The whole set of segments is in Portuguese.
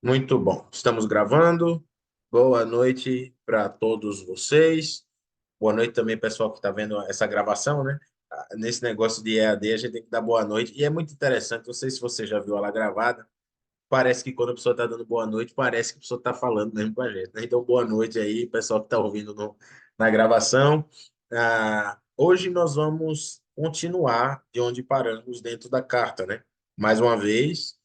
Muito bom. Estamos gravando. Boa noite para todos vocês. Boa noite também, pessoal que está vendo essa gravação, né? Nesse negócio de EAD, a gente tem que dar boa noite. E é muito interessante, não sei se você já viu ela gravada, parece que quando a pessoa está dando boa noite, parece que a pessoa está falando mesmo com a gente, né? Então, boa noite aí, pessoal que está ouvindo na gravação. Hoje nós vamos continuar de onde paramos dentro da carta, né? Mais uma vez,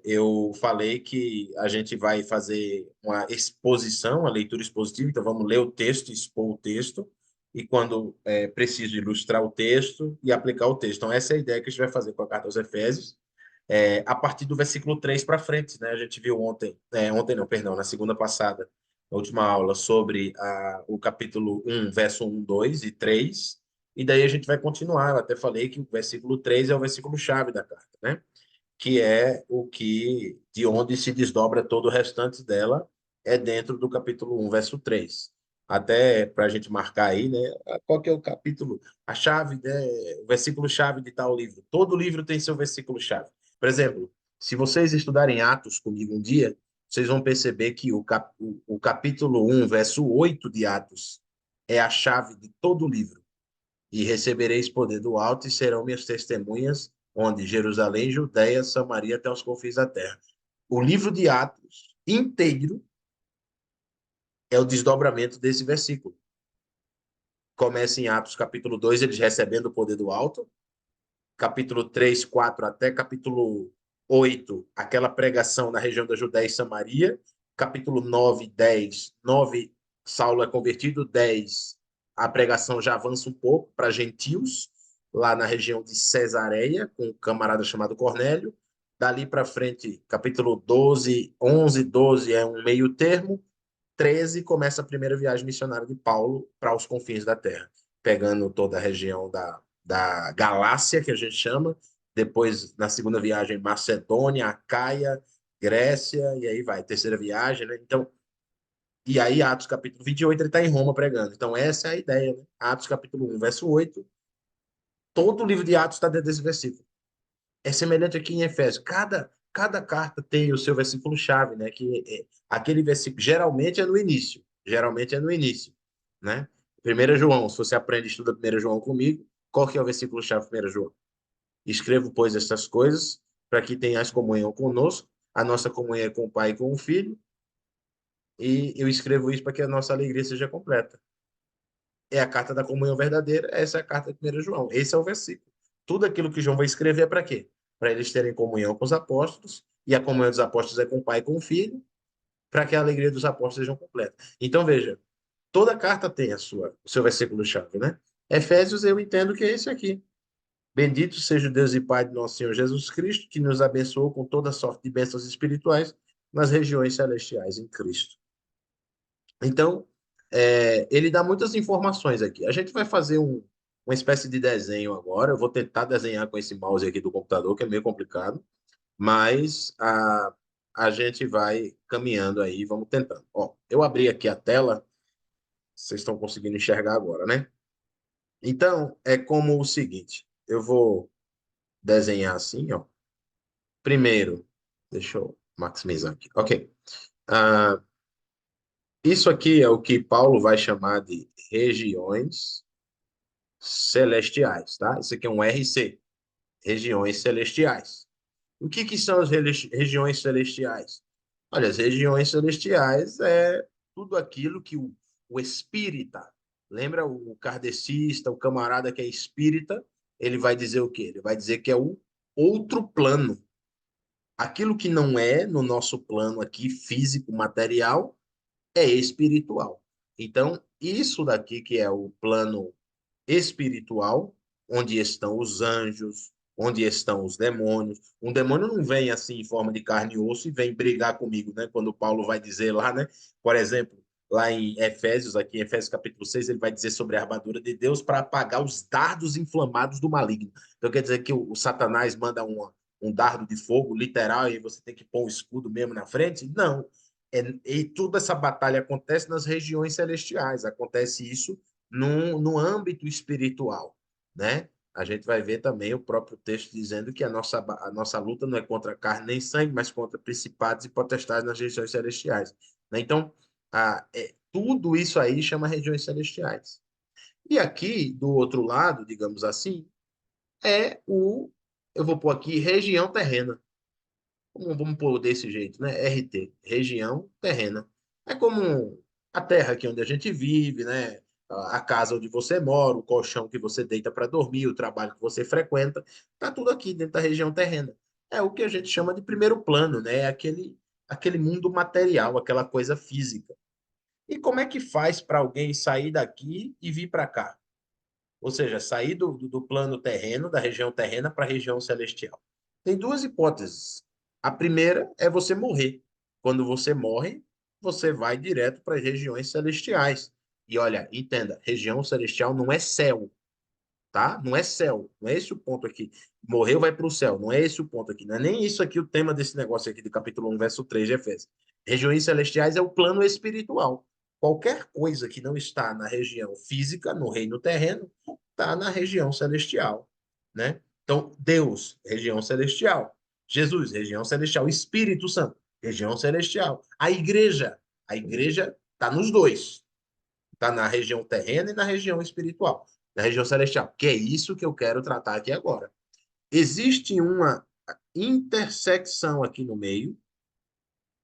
eu falei que a gente vai fazer uma exposição, uma leitura expositiva, então vamos ler o texto, expor o texto, e quando preciso ilustrar o texto e aplicar o texto. Então, essa é a ideia que a gente vai fazer com a carta aos Efésios a partir do versículo 3 para frente, né? A gente viu ontem não, perdão, na segunda passada, na última aula, sobre o capítulo 1, verso 1, 2 e 3, e daí a gente vai continuar. Eu até falei que o versículo 3 é o versículo-chave da carta, né? Que é de onde se desdobra todo o restante dela, é dentro do capítulo 1, verso 3. Até para a gente marcar aí, né? Qual que é o capítulo, a chave, né? O versículo-chave de tal livro. Todo livro tem seu versículo-chave. Por exemplo, se vocês estudarem Atos comigo um dia, vocês vão perceber que o capítulo 1, verso 8 de Atos, é a chave de todo o livro. E recebereis poder do alto e serão minhas testemunhas, onde Jerusalém, Judéia, Samaria, até os confins da terra. O livro de Atos inteiro é o desdobramento desse versículo. Começa em Atos capítulo 2, eles recebendo o poder do alto. Capítulo 3, 4 até capítulo 8, aquela pregação na região da Judéia e Samaria. Capítulo 9, 10, 9, Saulo é convertido. 10, a pregação já avança um pouco para gentios, lá na região de Cesareia, com um camarada chamado Cornélio. Dali para frente, capítulo 12, 11, 12 é um meio termo. 13 começa a primeira viagem missionária de Paulo para os confins da terra, pegando toda a região da Galácia, que a gente chama, depois, na segunda viagem, Macedônia, Acaia, Grécia, e aí vai, terceira viagem, né? Então, e aí, Atos capítulo 28, ele está em Roma pregando. Então, essa é a ideia, né? Atos capítulo 1, verso 8, todo o livro de Atos está dentro desse versículo. É semelhante aqui em Efésios. Cada carta tem o seu versículo-chave, né? Que aquele versículo geralmente é no início. Geralmente é no início, né? 1 João, se você aprende e estuda 1 João comigo, qual que é o versículo-chave de 1 João? Escrevo, pois, estas coisas para que tenhas comunhão conosco. A nossa comunhão é com o Pai e com o Filho. E eu escrevo isso para que a nossa alegria seja completa. É a carta da comunhão verdadeira, essa é a carta de 1 João. Esse é o versículo. Tudo aquilo que João vai escrever é para quê? Para eles terem comunhão com os apóstolos, e a comunhão dos apóstolos é com o Pai e com o Filho, para que a alegria dos apóstolos seja completa. Então, veja, toda carta tem o seu versículo-chave, né? Efésios, eu entendo que é esse aqui. Bendito seja o Deus e Pai de nosso Senhor Jesus Cristo, que nos abençoou com toda sorte de bênçãos espirituais nas regiões celestiais em Cristo. Então, ele dá muitas informações aqui. A gente vai fazer uma espécie de desenho agora. Eu vou tentar desenhar com esse mouse aqui do computador, que é meio complicado, mas a gente vai caminhando aí, vamos tentando. Ó, eu abri aqui a tela, vocês estão conseguindo enxergar agora, né? Então, é como o seguinte: eu vou desenhar assim, ó. Primeiro, deixa eu maximizar aqui. Ok. Ah, isso aqui é o que Paulo vai chamar de regiões celestiais, tá? Isso aqui é um RC, regiões celestiais. O que são as regiões celestiais? Olha, as regiões celestiais é tudo aquilo que o espírita, lembra o kardecista, o camarada que é espírita, ele vai dizer o quê? Ele vai dizer que é o outro plano. Aquilo que não é no nosso plano aqui, físico, material, é espiritual. Então, isso daqui que é o plano espiritual, onde estão os anjos, onde estão os demônios. Um demônio não vem assim em forma de carne e osso e vem brigar comigo, né? Quando Paulo vai dizer lá, né? Por exemplo, lá em Efésios, aqui em Efésios capítulo 6, ele vai dizer sobre a armadura de Deus para apagar os dardos inflamados do maligno. Então quer dizer que o Satanás manda um dardo de fogo literal e você tem que pôr o escudo mesmo na frente? Não. E toda essa batalha acontece nas regiões celestiais, acontece isso no âmbito espiritual, né? a gente vai ver também o próprio texto dizendo que a nossa luta não é contra carne nem sangue, mas contra principados e potestades nas regiões celestiais. Né? Então, tudo isso aí chama regiões celestiais. E aqui, do outro lado, digamos assim, é eu vou pôr aqui, região terrena. Vamos pôr desse jeito, né? RT, região terrena. É como a terra aqui onde a gente vive, né? A casa onde você mora, o colchão que você deita para dormir, o trabalho que você frequenta, tá tudo aqui dentro da região terrena. É o que a gente chama de primeiro plano, né? É aquele mundo material, aquela coisa física. E como é que faz para alguém sair daqui e vir para cá? Ou seja, sair do plano terreno, da região terrena, para a região celestial. Tem duas hipóteses. A primeira é você morrer. Quando você morre, você vai direto para as regiões celestiais. E olha, entenda, região celestial não é céu, tá? Não é céu, não é esse o ponto aqui. Morreu, vai para o céu, não é esse o ponto aqui. Não é nem isso aqui o tema desse negócio aqui do capítulo 1, verso 3 de Efésios. Regiões celestiais é o plano espiritual. Qualquer coisa que não está na região física, no reino terreno, está na região celestial, né? Então, Deus, região celestial. Jesus, região celestial. Espírito Santo, região celestial. A igreja está nos dois. Está na região terrena e na região espiritual, na região celestial, que é isso que eu quero tratar aqui agora. Existe uma intersecção aqui no meio,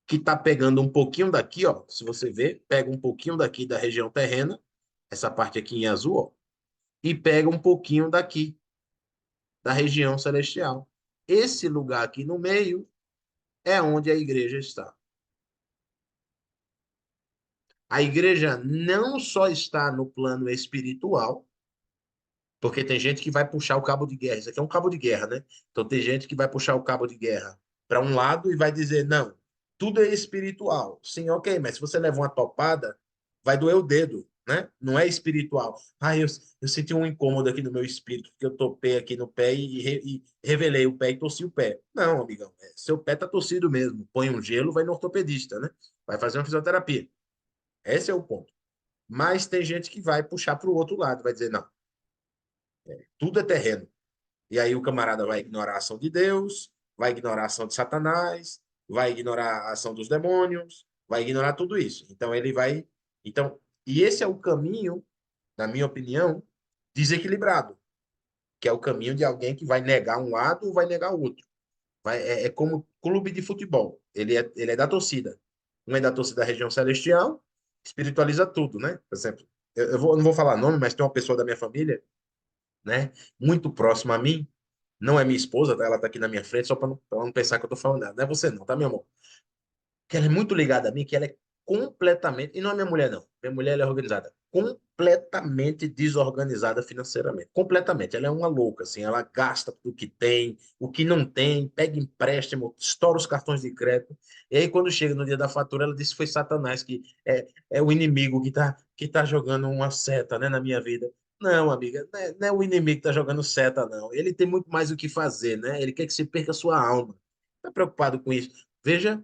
que está pegando um pouquinho daqui, ó. Se você ver, pega um pouquinho daqui da região terrena, essa parte aqui em azul, ó, e pega um pouquinho daqui, da região celestial. Esse lugar aqui no meio é onde a igreja está. A igreja não só está no plano espiritual, porque tem gente que vai puxar o cabo de guerra. Isso aqui é um cabo de guerra, né? Então tem gente que vai puxar o cabo de guerra para um lado e vai dizer, não, tudo é espiritual. Sim, ok, mas se você leva uma topada, vai doer o dedo, né? Não é espiritual. Ah, eu senti um incômodo aqui no meu espírito, porque eu topei aqui no pé e revelei o pé e torci o pé. Não, amigão, seu pé tá torcido mesmo. Põe um gelo, vai no ortopedista, né? Vai fazer uma fisioterapia. Esse é o ponto. Mas tem gente que vai puxar para o outro lado, vai dizer, não, tudo é terreno. E aí o camarada vai ignorar a ação de Deus, vai ignorar a ação de Satanás, vai ignorar a ação dos demônios, vai ignorar tudo isso. Então ele vai. Então, e esse é o caminho, na minha opinião, desequilibrado, que é o caminho de alguém que vai negar um lado ou vai negar o outro. É como clube de futebol. Ele é da torcida. Um é da torcida da região celestial, espiritualiza tudo, né? Por exemplo, não vou falar nome, mas tem uma pessoa da minha família, né, muito próxima a mim, não é minha esposa, tá? Ela tá aqui na minha frente, só para não pensar que eu tô falando dela. Não é você não, tá, meu amor? Que ela é muito ligada a mim, que ela é completamente, e não é minha mulher não, minha mulher ela é organizada, completamente desorganizada financeiramente, completamente, ela é uma louca, assim, ela gasta tudo que tem, o que não tem, pega empréstimo, estoura os cartões de crédito, e aí quando chega no dia da fatura, ela diz que foi Satanás, que é o inimigo que tá jogando uma seta, né, na minha vida. Não, amiga, não é o inimigo que tá jogando seta, não. Ele tem muito mais o que fazer, né? Ele quer que você perca a sua alma. Tá preocupado com isso? Veja,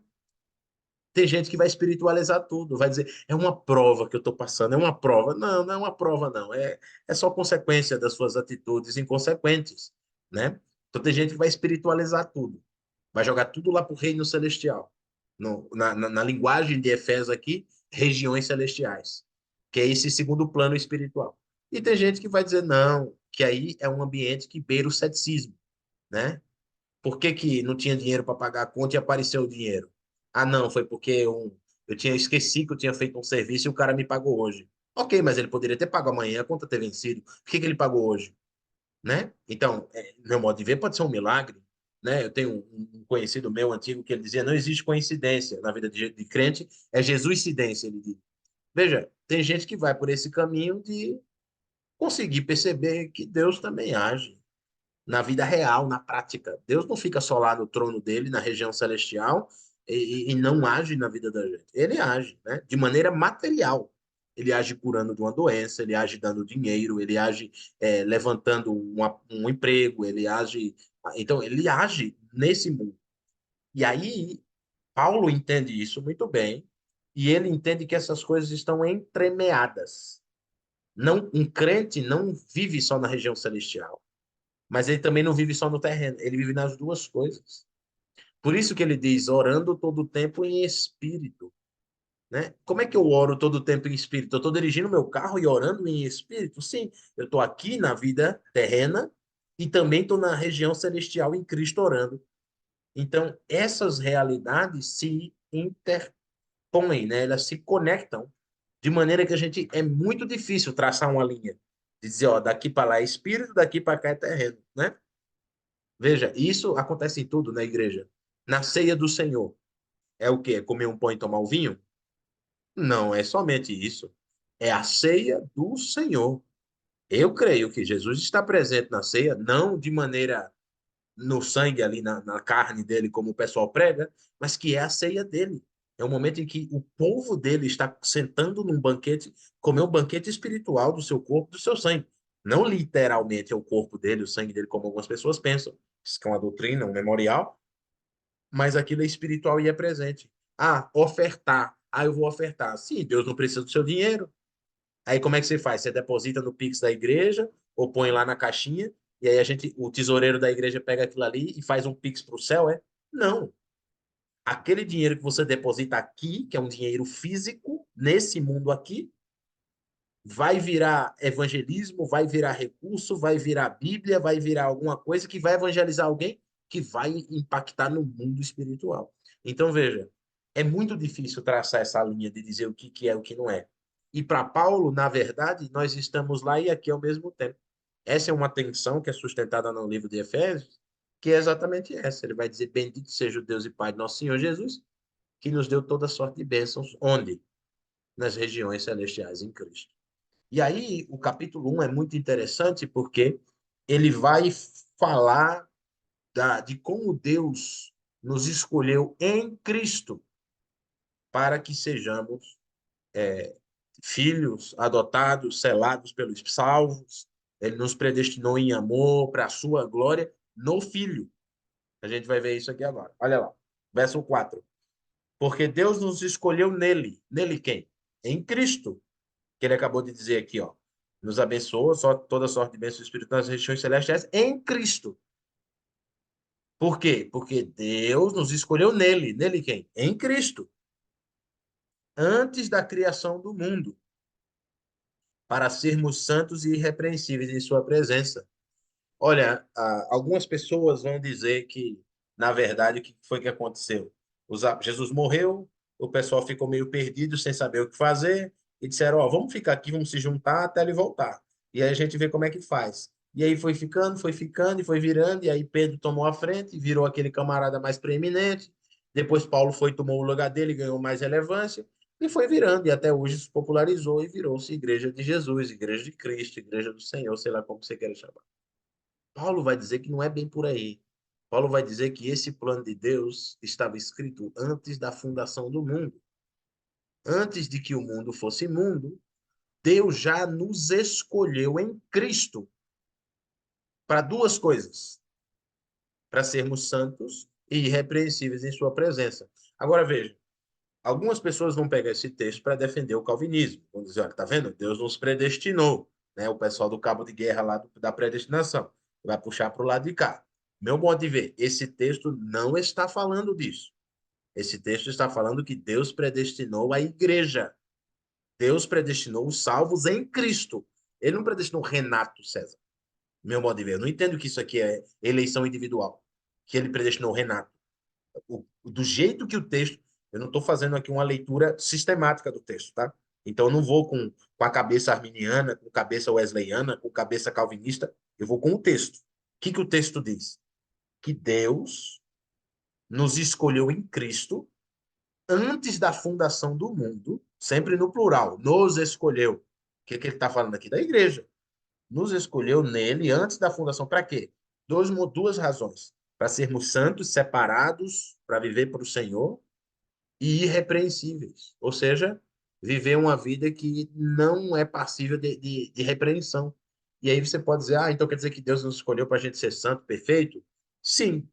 tem gente que vai espiritualizar tudo, vai dizer, é uma prova que eu estou passando, é uma prova. Não, não é uma prova, não. É só consequência das suas atitudes inconsequentes, né? Então tem gente que vai espiritualizar tudo, vai jogar tudo lá para o reino celestial. Na linguagem de Efésios aqui, regiões celestiais, que é esse segundo plano espiritual. E tem gente que vai dizer, não, que aí é um ambiente que beira o ceticismo, né? Por que que não tinha dinheiro para pagar a conta e apareceu o dinheiro? Ah, não, foi porque eu tinha esqueci que eu tinha feito um serviço e o cara me pagou hoje. Ok, mas ele poderia ter pago amanhã, a conta ter vencido. Por que que ele pagou hoje? Né? Então, meu modo de ver, pode ser um milagre. Né? Eu tenho um conhecido meu antigo que ele dizia: não existe coincidência na vida de crente, é Jesuscidência, ele diz. Veja, tem gente que vai por esse caminho de conseguir perceber que Deus também age na vida real, na prática. Deus não fica só lá no trono dele, na região celestial, e não age na vida da gente. Ele age, né? De maneira material. Ele age curando de uma doença, ele age dando dinheiro, ele age levantando um emprego, ele age. Então, ele age nesse mundo. E aí, Paulo entende isso muito bem, e ele entende que essas coisas estão entremeadas. Não, um crente não vive só na região celestial. Mas ele também não vive só no terreno, ele vive nas duas coisas. Por isso que ele diz, orando todo o tempo em espírito, né? Como é que eu oro todo o tempo em espírito? Eu estou dirigindo meu carro e orando em espírito? Sim, eu estou aqui na vida terrena e também estou na região celestial em Cristo orando. Então, essas realidades se interpõem, né? Elas se conectam de maneira que a gente é muito difícil traçar uma linha. Dizer, ó, daqui para lá é espírito, daqui para cá é terreno, né? Veja, isso acontece em tudo na igreja. Na ceia do Senhor, é o quê? Comer um pão e tomar um vinho? Não é somente isso. É a ceia do Senhor. Eu creio que Jesus está presente na ceia, não de maneira no sangue ali, na carne dele, como o pessoal prega, mas que é a ceia dele. É o momento em que o povo dele está sentando num banquete, comer um banquete espiritual do seu corpo, do seu sangue. Não literalmente é o corpo dele, o sangue dele, como algumas pessoas pensam. Isso que é uma doutrina, um memorial, mas aquilo é espiritual e é presente. Ah, ofertar. Ah, eu vou ofertar. Sim, Deus não precisa do seu dinheiro. Aí como é que você faz? Você deposita no Pix da igreja ou põe lá na caixinha e aí o tesoureiro da igreja pega aquilo ali e faz um Pix para o céu, é? Não. Aquele dinheiro que você deposita aqui, que é um dinheiro físico, nesse mundo aqui, vai virar evangelismo, vai virar recurso, vai virar Bíblia, vai virar alguma coisa que vai evangelizar alguém que vai impactar no mundo espiritual. Então, veja, é muito difícil traçar essa linha de dizer o que é e o que não é. E para Paulo, na verdade, nós estamos lá e aqui ao mesmo tempo. Essa é uma tensão que é sustentada no livro de Efésios, que é exatamente essa. Ele vai dizer: Bendito seja o Deus e Pai de nosso Senhor Jesus, que nos deu toda sorte de bênçãos. Onde? Nas regiões celestiais em Cristo. E aí, o capítulo 1 é muito interessante porque ele vai falar de como Deus nos escolheu em Cristo para que sejamos filhos adotados, selados pelos salvos. Ele nos predestinou em amor para a sua glória no Filho. A gente vai ver isso aqui agora. Olha lá, verso 4. Porque Deus nos escolheu nele. Nele quem? Em Cristo, que ele acabou de dizer aqui, ó. Nos abençoa, só toda sorte de bênçãos do Espírito nas regiões celestiais em Cristo. Por quê? Porque Deus nos escolheu nele. Nele quem? Em Cristo. Antes da criação do mundo, para sermos santos e irrepreensíveis em sua presença. Olha, algumas pessoas vão dizer que, na verdade, o que foi que aconteceu? Jesus morreu, o pessoal ficou meio perdido, sem saber o que fazer, e disseram, ó, vamos ficar aqui, vamos se juntar até ele voltar. E aí a gente vê como é que faz. E aí foi ficando, e foi virando, e aí Pedro tomou a frente, virou aquele camarada mais preeminente, depois Paulo foi, tomou o lugar dele, ganhou mais relevância, e foi virando, e até hoje se popularizou e virou-se Igreja de Jesus, Igreja de Cristo, Igreja do Senhor, sei lá como você quer chamar. Paulo vai dizer que não é bem por aí. Paulo vai dizer que esse plano de Deus estava escrito antes da fundação do mundo. Antes de que o mundo fosse mundo, Deus já nos escolheu em Cristo para duas coisas: para sermos santos e irrepreensíveis em sua presença. Agora veja, algumas pessoas vão pegar esse texto para defender o calvinismo. Vão dizer, olha, tá vendo? Deus nos predestinou, né? O pessoal do cabo de guerra lá da predestinação vai puxar para o lado de cá. Meu modo de ver, esse texto não está falando disso. Esse texto está falando que Deus predestinou a igreja. Deus predestinou os salvos em Cristo. Ele não predestinou Renato César. Meu modo de ver. Eu não entendo que isso aqui é eleição individual. Que ele predestinou Renato. Do jeito que o texto, eu não estou fazendo aqui uma leitura sistemática do texto, tá? Então eu não vou com a cabeça arminiana, com cabeça wesleyana, com cabeça calvinista, eu vou com o texto. O que o texto diz? Que Deus nos escolheu em Cristo antes da fundação do mundo, sempre no plural, nos escolheu. O que ele está falando aqui? Da igreja. Nos escolheu nele antes da fundação. Para quê? Duas razões. Para sermos santos, separados, para viver para o Senhor, e irrepreensíveis. Ou seja, viver uma vida que não é passível de repreensão. E aí você pode dizer, ah, então quer dizer que Deus nos escolheu para a gente ser santo, perfeito? Sim,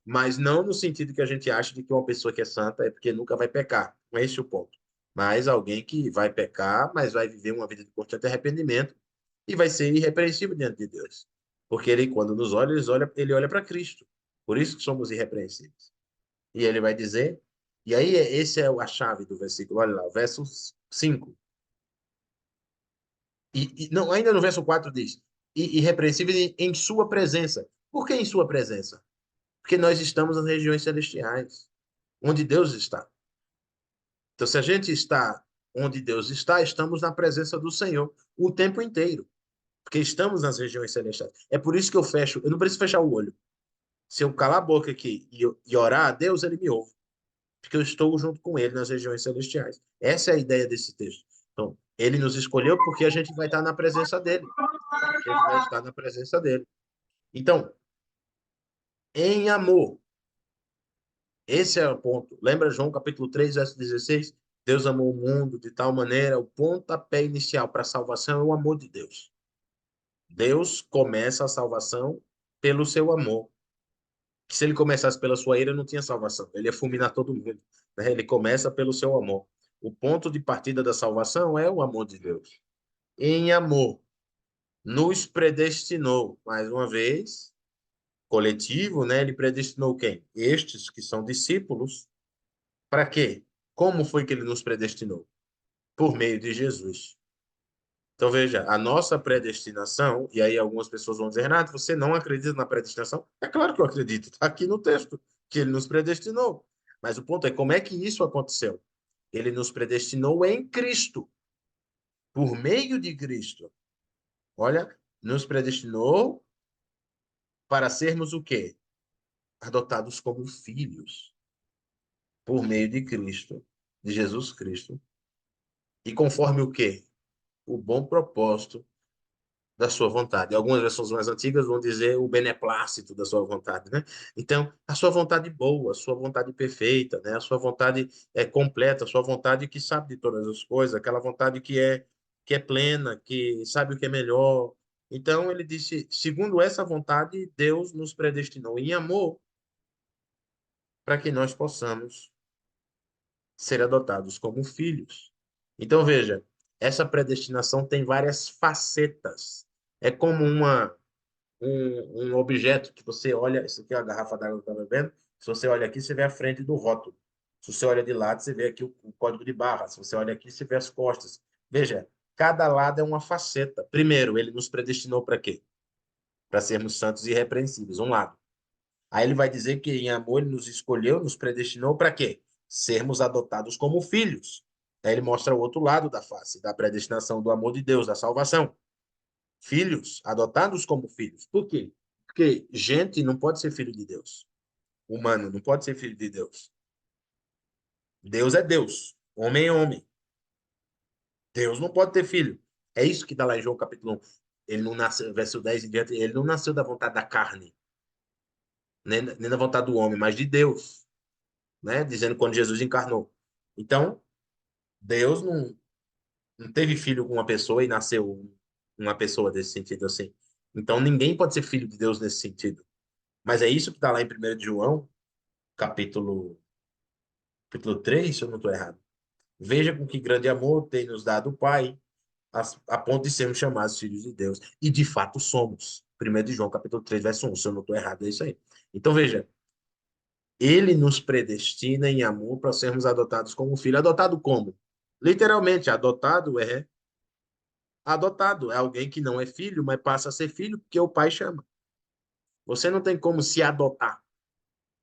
mas não no sentido que a gente acha de que uma pessoa que é santa é porque nunca vai pecar. Não é esse o ponto. Mas alguém que vai pecar, mas vai viver uma vida de constante arrependimento e vai ser irrepreensível diante de Deus. Porque ele, quando nos olha, ele olha para Cristo. Por isso que somos irrepreensíveis. E ele vai dizer, e aí esse é a chave do versículo, olha lá, o verso 5. Não, ainda no verso 4 diz, irrepreensível em sua presença. Por que em sua presença? Porque nós estamos nas regiões celestiais, onde Deus está. Então, se a gente está onde Deus está, estamos na presença do Senhor o tempo inteiro, porque estamos nas regiões celestiais. É por isso que eu fecho, eu não preciso fechar o olho. Se eu calar a boca aqui e orar a Deus, ele me ouve, porque eu estou junto com ele nas regiões celestiais. Essa é a ideia desse texto. Então, ele nos escolheu porque a gente vai estar na presença dele. A gente vai estar na presença dele. Então, em amor, esse é o ponto. Lembra João capítulo 3 verso 16? Deus amou o mundo de tal maneira, o pontapé inicial para a salvação é o amor de Deus. Deus começa a salvação pelo seu amor. Se ele começasse pela sua ira, não tinha salvação. Ele ia fulminar todo mundo. Né? Ele começa pelo seu amor. O ponto de partida da salvação é o amor de Deus. Em amor, nos predestinou, mais uma vez, coletivo, né? Ele predestinou quem? Estes que são discípulos. Para quê? Como foi que ele nos predestinou? Por meio de Jesus. Então, veja, a nossa predestinação, e aí algumas pessoas vão dizer, Renato, você não acredita na predestinação? É claro que eu acredito, está aqui no texto, que ele nos predestinou. Mas o ponto é, como é que isso aconteceu? Ele nos predestinou em Cristo, por meio de Cristo. Olha, nos predestinou para sermos o quê? Adotados como filhos, por meio de Cristo, de Jesus Cristo. E conforme o quê? O bom propósito da sua vontade. Algumas versões mais antigas vão dizer o beneplácito da sua vontade, né? Então, a sua vontade boa, a sua vontade perfeita, né? A sua vontade completa, a sua vontade que sabe de todas as coisas, aquela vontade que é plena, que sabe o que é melhor. Então, ele disse, segundo essa vontade, Deus nos predestinou em amor para que nós possamos ser adotados como filhos. Então, veja, essa predestinação tem várias facetas. É como um objeto que você olha, isso aqui é a garrafa d'água que eu estou bebendo, se você olha aqui, você vê a frente do rótulo. Se você olha de lado, você vê aqui o código de barra. Se você olha aqui, você vê as costas. Veja, cada lado é uma faceta. Primeiro, ele nos predestinou para quê? Para sermos santos e irrepreensíveis, um lado. Aí ele vai dizer que em amor ele nos escolheu, nos predestinou para quê? Sermos adotados como filhos. Aí ele mostra o outro lado da face, da predestinação do amor de Deus, da salvação. Filhos, adotados como filhos. Por quê? Porque gente não pode ser filho de Deus. Humano não pode ser filho de Deus. Deus é Deus. Homem é homem. Deus não pode ter filho. É isso que está lá em João capítulo 1. Ele não nasceu, verso 10 em diante, ele não nasceu da vontade da carne, nem da vontade do homem, mas de Deus, né? Dizendo quando Jesus encarnou. Então, Deus não teve filho com uma pessoa e nasceu uma pessoa desse sentido assim. Então, ninguém pode ser filho de Deus nesse sentido. Mas é isso que está lá em 1 João, capítulo 3, se eu não estou errado. Veja com que grande amor tem nos dado o Pai, a ponto de sermos chamados filhos de Deus. E de fato somos. 1 João, capítulo 3, verso 1, se eu não estou errado, é isso aí. Então veja, ele nos predestina em amor para sermos adotados como filho. Adotado como? Literalmente, adotado. É alguém que não é filho, mas passa a ser filho porque o pai chama. Você não tem como se adotar.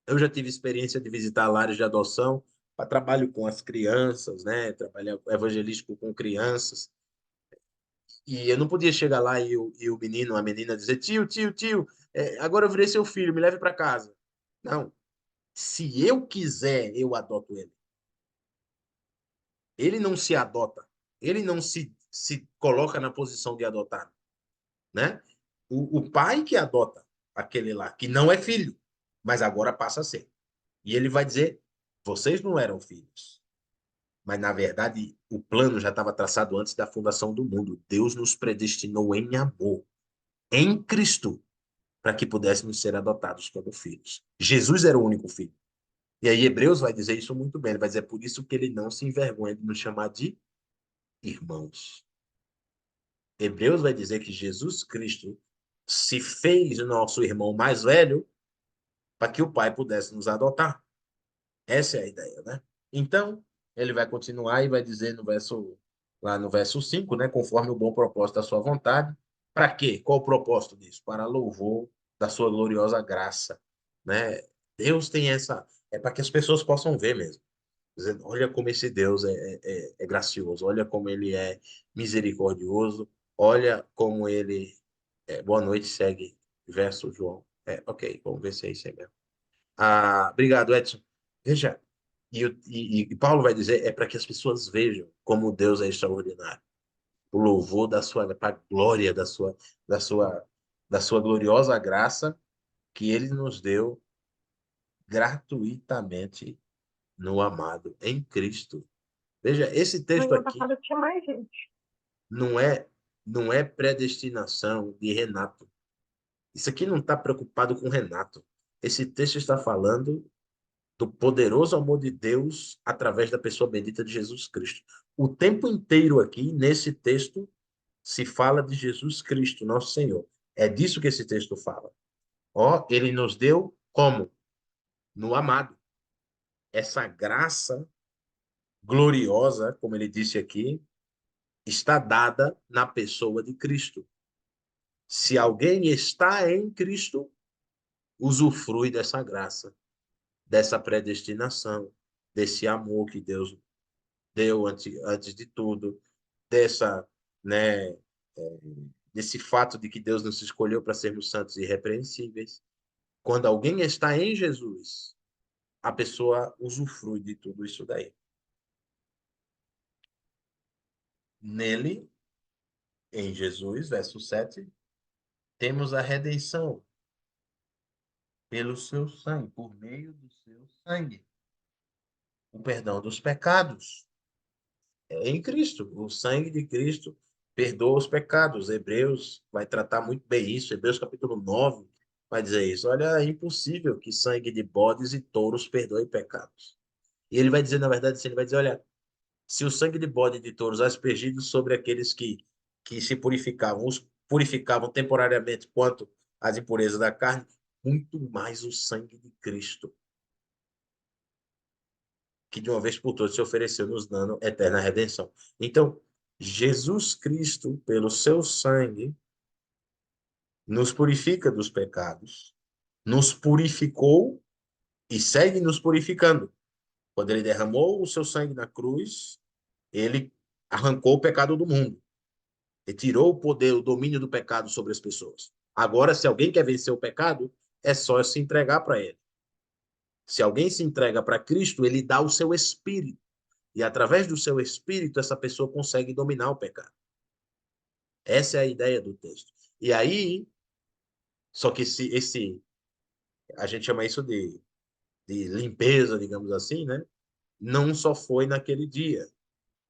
Eu já tive experiência de visitar lares de adoção, para trabalho com as crianças, né? Trabalho evangelístico com crianças. E eu não podia chegar lá e o menino, a menina dizer, tio, tio, tio, agora eu virei seu filho, me leve para casa. Não. Se eu quiser, eu adoto ele. Ele não se adota. Ele não se coloca na posição de adotar, né? O pai que adota aquele lá, que não é filho, mas agora passa a ser. E ele vai dizer, vocês não eram filhos. Mas, na verdade, o plano já estava traçado antes da fundação do mundo. Deus nos predestinou em amor, em Cristo, para que pudéssemos ser adotados como filhos. Jesus era o único filho. E aí Hebreus vai dizer isso muito bem. Ele vai dizer, por isso que ele não se envergonha de nos chamar de irmãos. Hebreus vai dizer que Jesus Cristo se fez o nosso irmão mais velho para que o pai pudesse nos adotar. Essa é a ideia, né? Então, ele vai continuar e vai dizer no verso, lá no verso 5, né? Conforme o bom propósito da sua vontade. Para quê? Qual o propósito disso? Para louvor da sua gloriosa graça, né? Deus tem essa... É para que as pessoas possam ver mesmo. Dizendo, olha como esse Deus é gracioso, olha como ele é misericordioso, olha como ele... boa noite, segue verso João. Ok, vamos ver se é isso aí mesmo. Obrigado, Edson. Veja, e Paulo vai dizer, é para que as pessoas vejam como Deus é extraordinário. O louvor da sua, para a glória da sua, da sua gloriosa graça que ele nos deu gratuitamente no amado, em Cristo. Veja, esse texto Semana aqui passada tinha mais gente. não é, não é predestinação de Renato. Isso aqui não está preocupado com Renato. Esse texto está falando do poderoso amor de Deus através da pessoa bendita de Jesus Cristo. O tempo inteiro aqui, nesse texto, se fala de Jesus Cristo, nosso Senhor. É disso que esse texto fala. Ó, ele nos deu como? No amado. Essa graça gloriosa, como ele disse aqui, está dada na pessoa de Cristo. Se alguém está em Cristo, usufrui dessa graça, dessa predestinação, desse amor que Deus deu antes de tudo, dessa, né, desse fato de que Deus nos escolheu para sermos santos e irrepreensíveis. Quando alguém está em Jesus, a pessoa usufrui de tudo isso daí. Nele, em Jesus, verso 7, temos a redenção pelo seu sangue, por meio do seu sangue, o perdão dos pecados. É em Cristo, o sangue de Cristo perdoa os pecados. Hebreus vai tratar muito bem isso. Hebreus capítulo 9 vai dizer isso. Olha, é impossível que sangue de bodes e touros perdoe pecados. E ele vai dizer, na verdade, assim, ele vai dizer, olha, se o sangue de bode e de touros é aspergido sobre aqueles que se purificavam, os purificavam temporariamente quanto às impurezas da carne, muito mais o sangue de Cristo, que de uma vez por todas se ofereceu nos dando eterna redenção. Então, Jesus Cristo, pelo seu sangue, nos purifica dos pecados, nos purificou e segue nos purificando. Quando ele derramou o seu sangue na cruz, ele arrancou o pecado do mundo. Ele tirou o poder, o domínio do pecado sobre as pessoas. Agora, se alguém quer vencer o pecado, é só se entregar para ele. Se alguém se entrega para Cristo, ele dá o seu espírito. E através do seu espírito, essa pessoa consegue dominar o pecado. Essa é a ideia do texto. E aí, só que a gente chama isso de limpeza, digamos assim, né? Não só foi naquele dia,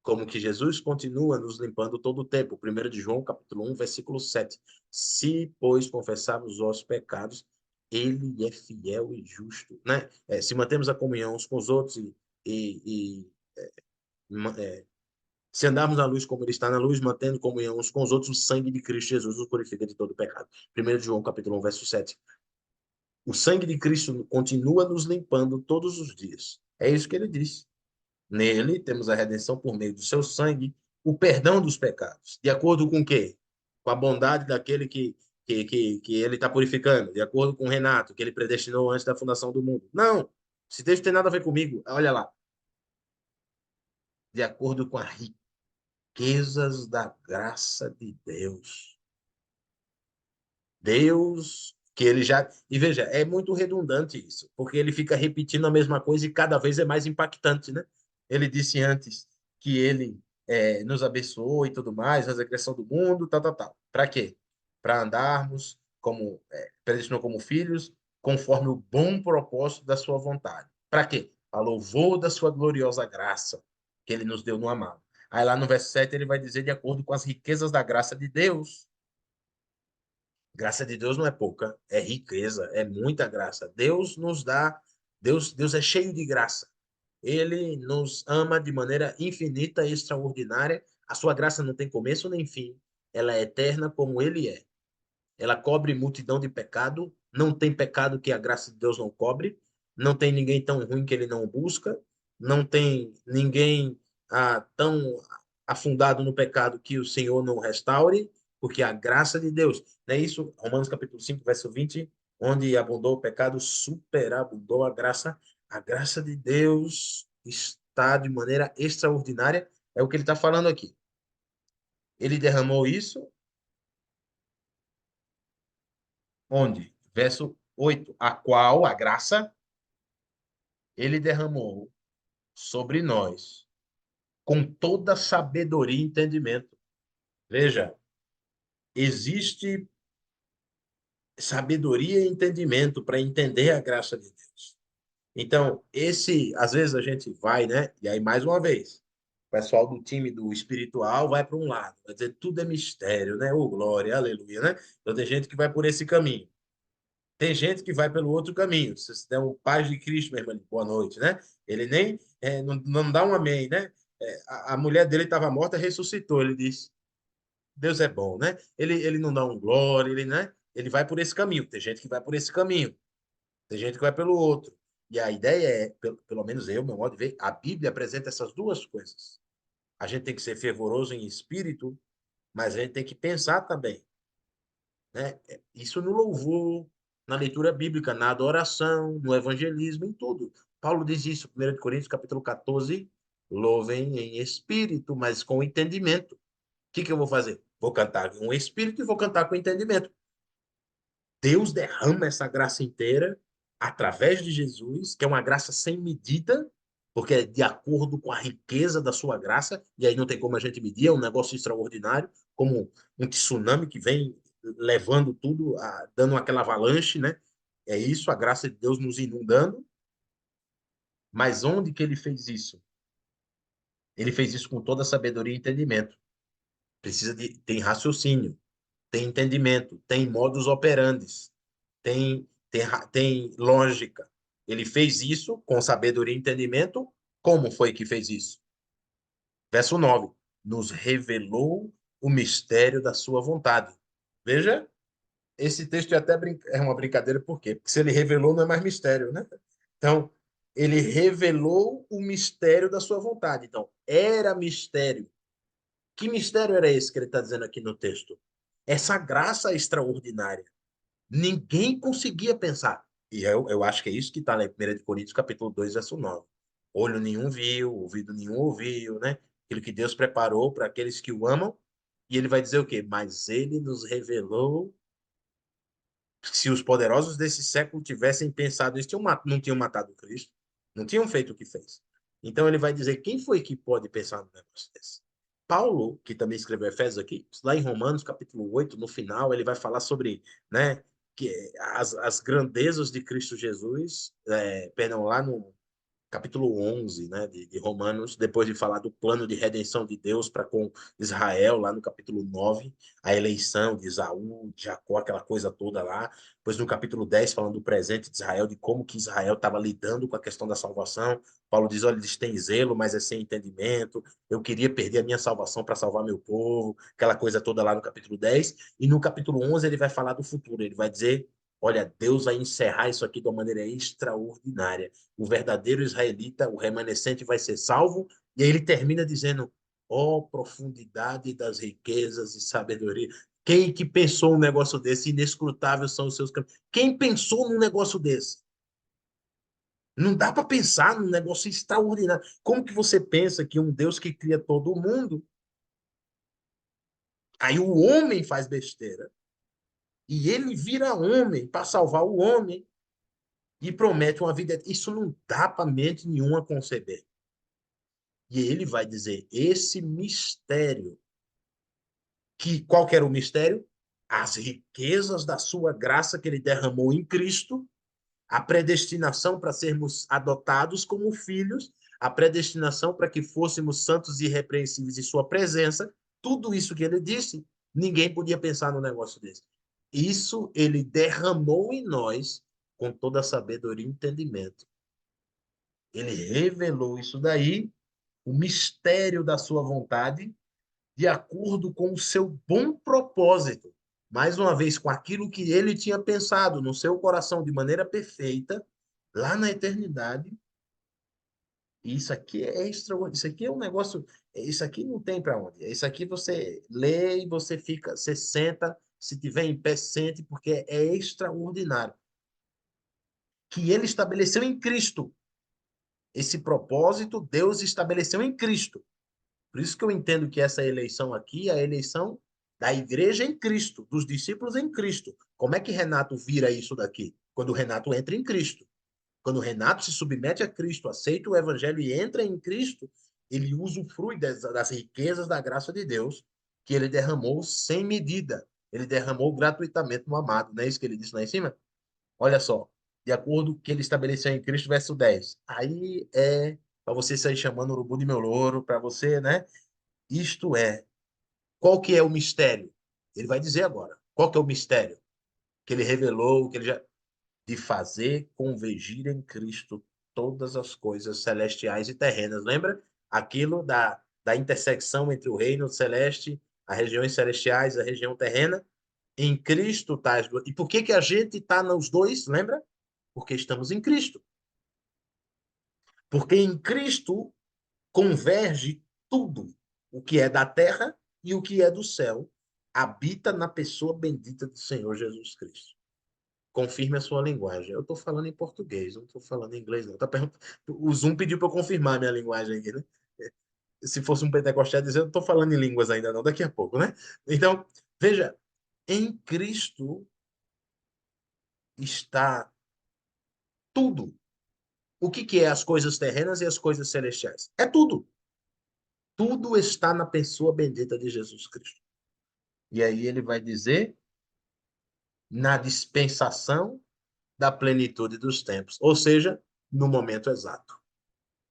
como que Jesus continua nos limpando todo o tempo. 1 de João, capítulo 1, versículo 7. Se, pois, confessarmos os nossos pecados, ele é fiel e justo, né? Se mantemos a comunhão uns com os outros e se andarmos na luz como ele está na luz, mantendo comunhão uns com os outros, o sangue de Cristo Jesus nos purifica de todo pecado. 1 João, capítulo 1, verso 7. O sangue de Cristo continua nos limpando todos os dias. É isso que ele diz. Nele temos a redenção por meio do seu sangue, o perdão dos pecados. De acordo com o quê? Com a bondade daquele que ele está purificando. De acordo com o Renato, que ele predestinou antes da fundação do mundo. Não. Esse texto tem nada a ver comigo. Olha lá. De acordo com as riquezas da graça de Deus. Deus, que ele já. E veja, é muito redundante isso, porque ele fica repetindo a mesma coisa e cada vez é mais impactante, né? Ele disse antes que ele nos abençoou e tudo mais, a criação do mundo, tal, tal, tal. Para quê? Para andarmos como, predestinou como filhos, conforme o bom propósito da sua vontade. Para quê? A louvor da sua gloriosa graça, que ele nos deu no amado. Aí lá no verso 7 ele vai dizer, de acordo com as riquezas da graça de Deus. Graça de Deus não é pouca, é riqueza, é muita graça. Deus nos dá, Deus é cheio de graça. Ele nos ama de maneira infinita e extraordinária. A sua graça não tem começo nem fim. Ela é eterna como ele é. ela cobre multidão de pecado, não tem pecado que a graça de Deus não cobre, não tem ninguém tão ruim que ele não busca, não tem ninguém tão afundado no pecado que o Senhor não restaure, porque a graça de Deus, não é isso? Romanos capítulo 5, verso 20, onde abundou o pecado, superabundou a graça de Deus está de maneira extraordinária, é o que ele está falando aqui. Ele derramou isso onde? Verso 8, a qual, a graça, ele derramou sobre nós com toda sabedoria e entendimento. Veja, existe sabedoria e entendimento para entender a graça de Deus. Então, às vezes a gente vai, né? E aí, mais uma vez, o pessoal do time do espiritual vai para um lado, vai dizer tudo é mistério, né? Oh, glória, aleluia, né? Então, tem gente que vai por esse caminho. Tem gente que vai pelo outro caminho. Se você der um paz de Cristo, meu irmão, boa noite, né? Ele nem não dá um amém, né? A mulher dele estava morta, ressuscitou. Ele disse: Deus é bom, né? Ele não dá um glória, ele, né? Ele vai por esse caminho. Tem gente que vai por esse caminho, tem gente que vai pelo outro. E a ideia é, pelo menos eu, meu modo de ver, a Bíblia apresenta essas duas coisas. A gente tem que ser fervoroso em espírito, mas a gente tem que pensar também, né? Isso no louvor, na leitura bíblica, na adoração, no evangelismo, em tudo. Paulo diz isso, 1 Coríntios, capítulo 14, louvem em espírito, mas com entendimento. O que eu vou fazer? Vou cantar com espírito e vou cantar com entendimento. Deus derrama essa graça inteira através de Jesus, que é uma graça sem medida, porque é de acordo com a riqueza da sua graça, e aí não tem como a gente medir, é um negócio extraordinário, como um tsunami que vem levando tudo, dando aquela avalanche, né? É isso, a graça de Deus nos inundando. Mas onde que ele fez isso? Ele fez isso com toda sabedoria e entendimento. Tem raciocínio, tem entendimento, tem modus operandi, tem lógica. Ele fez isso com sabedoria e entendimento. Como foi que fez isso? Verso 9: nos revelou o mistério da sua vontade. Veja, esse texto é até é uma brincadeira, por quê? Porque se ele revelou, não é mais mistério, né? Então, ele revelou o mistério da sua vontade. Então, era mistério. Que mistério era esse que ele está dizendo aqui no texto? Essa graça extraordinária. Ninguém conseguia pensar. E eu acho que é isso que está lá em 1 Coríntios, capítulo 2, verso 9. Olho nenhum viu, ouvido nenhum ouviu, né? Aquilo que Deus preparou para aqueles que o amam. E ele vai dizer o quê? Mas ele nos revelou. Se os poderosos desse século tivessem pensado isso, não tinham matado Cristo, não tinham feito o que fez. Então ele vai dizer, quem foi que pode pensar no negócio desse? Paulo, que também escreveu Efésios aqui, lá em Romanos, capítulo 8, no final, ele vai falar sobre, né, que as grandezas de Cristo Jesus, perdão, lá no capítulo 11, né, de Romanos, depois de falar do plano de redenção de Deus para com Israel, lá no capítulo 9, a eleição de Esaú, de Jacó, aquela coisa toda lá. Depois no capítulo 10, falando do presente de Israel, de como que Israel estava lidando com a questão da salvação. Paulo diz, olha, eles têm zelo, mas é sem entendimento. Eu queria perder a minha salvação para salvar meu povo, aquela coisa toda lá no capítulo 10. E no capítulo 11 ele vai falar do futuro, ele vai dizer, olha, Deus vai encerrar isso aqui de uma maneira extraordinária. O verdadeiro israelita, o remanescente, vai ser salvo. E aí ele termina dizendo: ó, profundidade das riquezas e sabedoria. Quem que pensou um negócio desse? Inescrutáveis são os seus caminhos. Quem pensou num negócio desse? Não dá para pensar num negócio extraordinário. Como que você pensa que um Deus que cria todo o mundo, aí o homem faz besteira, e ele vira homem para salvar o homem e promete uma vida. Isso não dá para mente nenhuma conceber. E ele vai dizer: esse mistério, que qual que era o mistério? As riquezas da sua graça que ele derramou em Cristo, a predestinação para sermos adotados como filhos, a predestinação para que fôssemos santos e irrepreensíveis em sua presença, tudo isso que ele disse, ninguém podia pensar num negócio desse. Isso ele derramou em nós com toda a sabedoria e entendimento. Ele revelou isso daí, o mistério da sua vontade, de acordo com o seu bom propósito. mais uma vez, com aquilo que ele tinha pensado no seu coração de maneira perfeita, lá na eternidade. Isso aqui é extraordinário. Isso aqui é um negócio. Isso aqui não tem para onde. Isso aqui você lê e você fica. Você senta, se tiver em pé, sente, porque é extraordinário. Que ele estabeleceu em Cristo. Esse propósito, Deus estabeleceu em Cristo. Por isso que eu entendo que essa eleição aqui é a eleição da igreja em Cristo, dos discípulos em Cristo. Como é que Renato vira isso daqui? Quando Renato entra em Cristo. Quando Renato se submete a Cristo, aceita o evangelho e entra em Cristo, ele usufrui das riquezas da graça de Deus que ele derramou sem medida. Ele derramou gratuitamente no amado. Não é isso que ele disse lá em cima? Olha só, de acordo com o que ele estabeleceu em Cristo, verso 10. Aí é para você sair chamando o urubu de meu louro, para você, né? Isto é, qual que é o mistério? Ele vai dizer agora. Qual que é o mistério? Que ele revelou, que ele já de fazer convergir em Cristo todas as coisas celestiais e terrenas. Lembra? Aquilo da intersecção entre o reino celeste, as regiões celestiais, a região terrena. Em Cristo está as duas. E por que que a gente está nos dois? Lembra? Porque estamos em Cristo. Porque em Cristo converge tudo, o que é da terra e o que é do céu, habita na pessoa bendita do Senhor Jesus Cristo. Confirme a sua linguagem. Eu estou falando em português, não estou falando em inglês, não. O Zoom pediu para eu confirmar a minha linguagem aqui, né? Se fosse um pentecostal, dizer, eu não estou falando em línguas ainda, não, daqui a pouco, né? Então, veja, em Cristo está tudo. O que, que é as coisas terrenas e as coisas celestiais? É tudo. Tudo está na pessoa bendita de Jesus Cristo. E aí ele vai dizer, na dispensação da plenitude dos tempos, ou seja, no momento exato.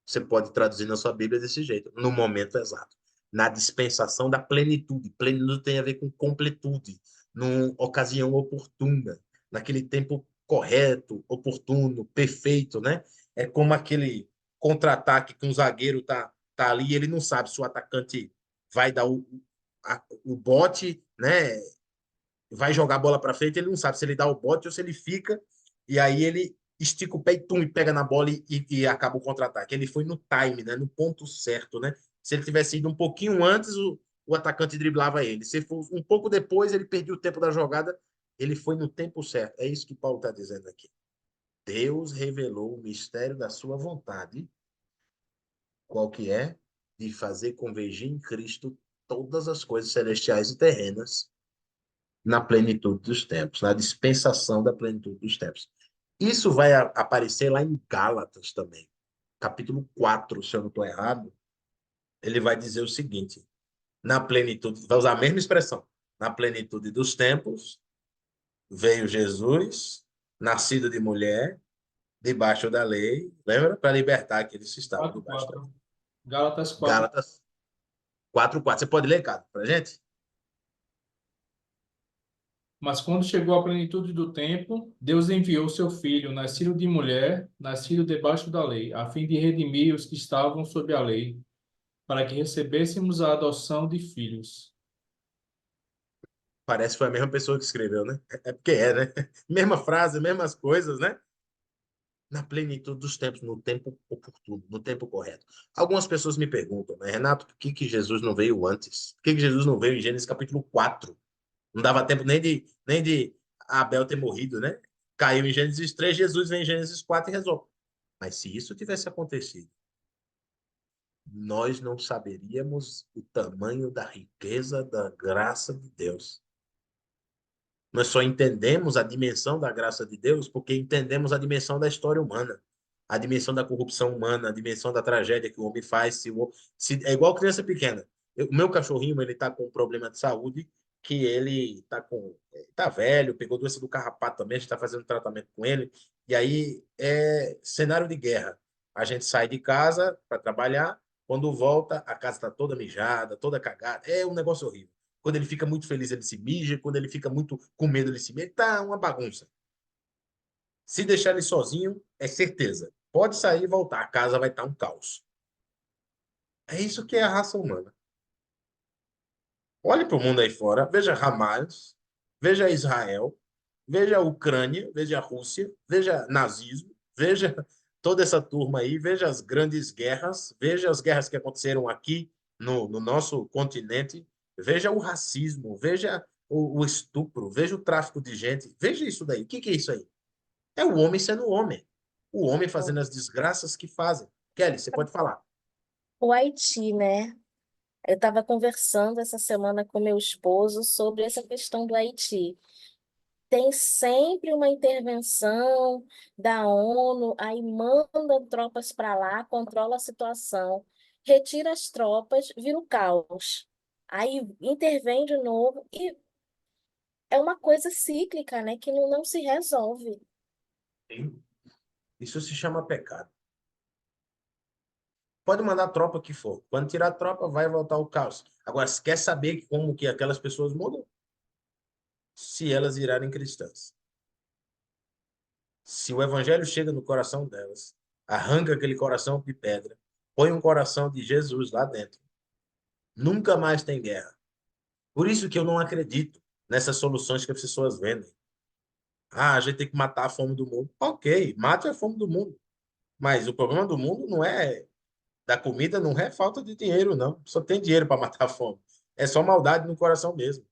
Você pode traduzir na sua Bíblia desse jeito, no momento exato. Na dispensação da plenitude. Plenitude tem a ver com completude, numa ocasião oportuna, naquele tempo correto, oportuno, perfeito, né? É como aquele contra-ataque que um zagueiro tá ali e ele não sabe se o atacante vai dar o bote, né? Vai jogar a bola para frente, ele não sabe se ele dá o bote ou se ele fica, e aí ele estica o pé e, tum, e pega na bola e acaba o contra-ataque. Ele foi no time, né? No ponto certo, né? Se ele tivesse ido um pouquinho antes, o atacante driblava ele. Se for um pouco depois, ele perdeu o tempo da jogada, ele foi no tempo certo. É isso que Paulo está dizendo aqui. Deus revelou o mistério da sua vontade, qual que é? De fazer convergir em Cristo todas as coisas celestiais e terrenas na plenitude dos tempos, na dispensação da plenitude dos tempos. Isso vai aparecer lá em Gálatas também. Capítulo 4, se eu não estou errado, ele vai dizer o seguinte: na plenitude, vai usar a mesma expressão, na plenitude dos tempos, veio Jesus, nascido de mulher, debaixo da lei, lembra? Para libertar aqueles que estavam Quatro debaixo da quatro. lei. Gálatas 4. Gálatas 4:4. Você pode ler, cara, para gente? Mas quando chegou a plenitude do tempo, Deus enviou seu filho, nascido de mulher, nascido debaixo da lei, a fim de redimir os que estavam sob a lei, para que recebêssemos a adoção de filhos. Parece que foi a mesma pessoa que escreveu, né? É porque é, né? Mesma frase, mesmas coisas, né? Na plenitude dos tempos, no tempo oportuno, no tempo correto. Algumas pessoas me perguntam, né, Renato, por que que Jesus não veio antes? Por que que Jesus não veio em Gênesis capítulo 4? Não dava tempo nem de Abel ter morrido, né? Caiu em Gênesis 3, Jesus vem em Gênesis 4 e resolve. Mas se isso tivesse acontecido, nós não saberíamos o tamanho da riqueza da graça de Deus. Nós só entendemos a dimensão da graça de Deus porque entendemos a dimensão da história humana, a dimensão da corrupção humana, a dimensão da tragédia que o homem faz. É igual criança pequena. O meu cachorrinho, ele tá com um problema de saúde que ele tá velho, pegou doença do carrapato também, a gente está fazendo tratamento com ele. E aí é cenário de guerra. A gente sai de casa para trabalhar, quando volta, a casa está toda mijada, toda cagada. É um negócio horrível. Quando ele fica muito feliz, ele se mija. Quando ele fica muito com medo, ele se mija. Tá uma bagunça. Se deixar ele sozinho, é certeza. Pode sair e voltar. A casa vai estar um caos. É isso que é a raça humana. Olhe para o mundo aí fora. Veja Hamas. veja Israel, veja a Ucrânia, veja a Rússia, veja nazismo, veja toda essa turma aí, veja as grandes guerras, veja as guerras que aconteceram aqui no nosso continente, veja o racismo, veja o estupro, veja o tráfico de gente, veja isso daí. O que é isso aí? É o homem sendo homem. O homem fazendo as desgraças que fazem. Kelly, você pode falar. O Haiti, né? Eu estava conversando essa semana com meu esposo sobre essa questão do Haiti. Tem sempre uma intervenção da ONU, aí manda tropas para lá, controla a situação, retira as tropas, vira o caos. Aí intervém de novo e é uma coisa cíclica, né, que não se resolve. Sim. Isso se chama pecado. Pode mandar a tropa que for. Quando tirar a tropa, vai voltar o caos. Agora, se quer saber como que aquelas pessoas mudam? Se elas virarem cristãs. Se o evangelho chega no coração delas, arranca aquele coração de pedra, põe um coração de Jesus lá dentro. Nunca mais tem guerra. Por isso que eu não acredito nessas soluções que as pessoas vendem. Ah, a gente tem que matar a fome do mundo. Ok, mate a fome do mundo. Mas o problema do mundo não é da comida, não é falta de dinheiro, não. Só tem dinheiro para matar a fome. É só maldade no coração mesmo.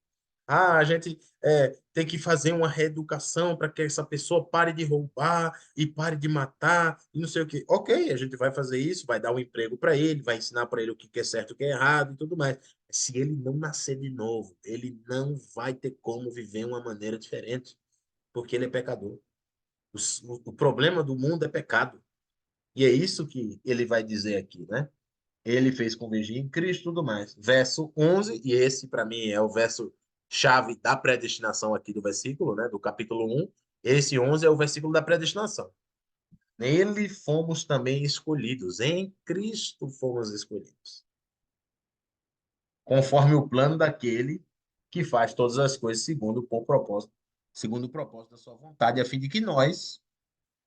Ah, a gente tem que fazer uma reeducação para que essa pessoa pare de roubar e pare de matar e não sei o quê. Ok, a gente vai fazer isso, vai dar um emprego para ele, vai ensinar para ele o que é certo e o que é errado e tudo mais. Se ele não nascer de novo, ele não vai ter como viver uma maneira diferente, porque ele é pecador. O problema do mundo é pecado. E é isso que ele vai dizer aqui, né? Ele fez convergir em Cristo e tudo mais. Verso 11, e esse para mim é o verso chave da predestinação aqui do versículo, né, do capítulo 1. Esse 11 é o versículo da predestinação. Nele fomos também escolhidos, em Cristo fomos escolhidos, conforme o plano daquele que faz todas as coisas segundo o propósito da sua vontade, a fim de que nós,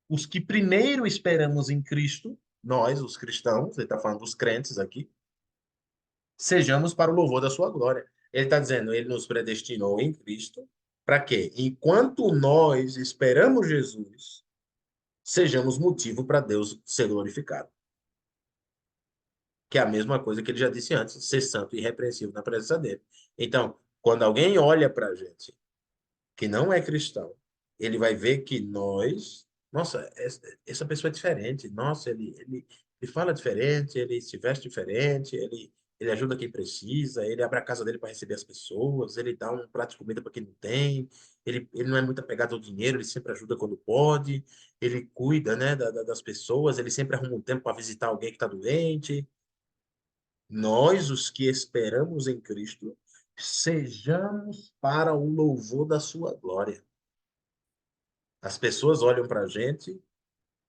os que primeiro esperamos em Cristo, nós, os cristãos, ele está falando dos crentes aqui, sejamos para o louvor da sua glória. Ele está dizendo, ele nos predestinou em Cristo, para quê? Enquanto nós esperamos Jesus, sejamos motivo para Deus ser glorificado. Que é a mesma coisa que ele já disse antes, ser santo e irrepreensível na presença dele. Então, quando alguém olha para a gente que não é cristão, ele vai ver que nós, nossa, essa pessoa é diferente, nossa, ele fala diferente, ele se veste diferente, ele ajuda quem precisa, ele abre a casa dele para receber as pessoas, ele dá um prato de comida para quem não tem, ele não é muito apegado ao dinheiro, ele sempre ajuda quando pode, ele cuida, né, das pessoas, ele sempre arruma um tempo para visitar alguém que está doente. Nós, os que esperamos em Cristo, sejamos para o louvor da sua glória. As pessoas olham para a gente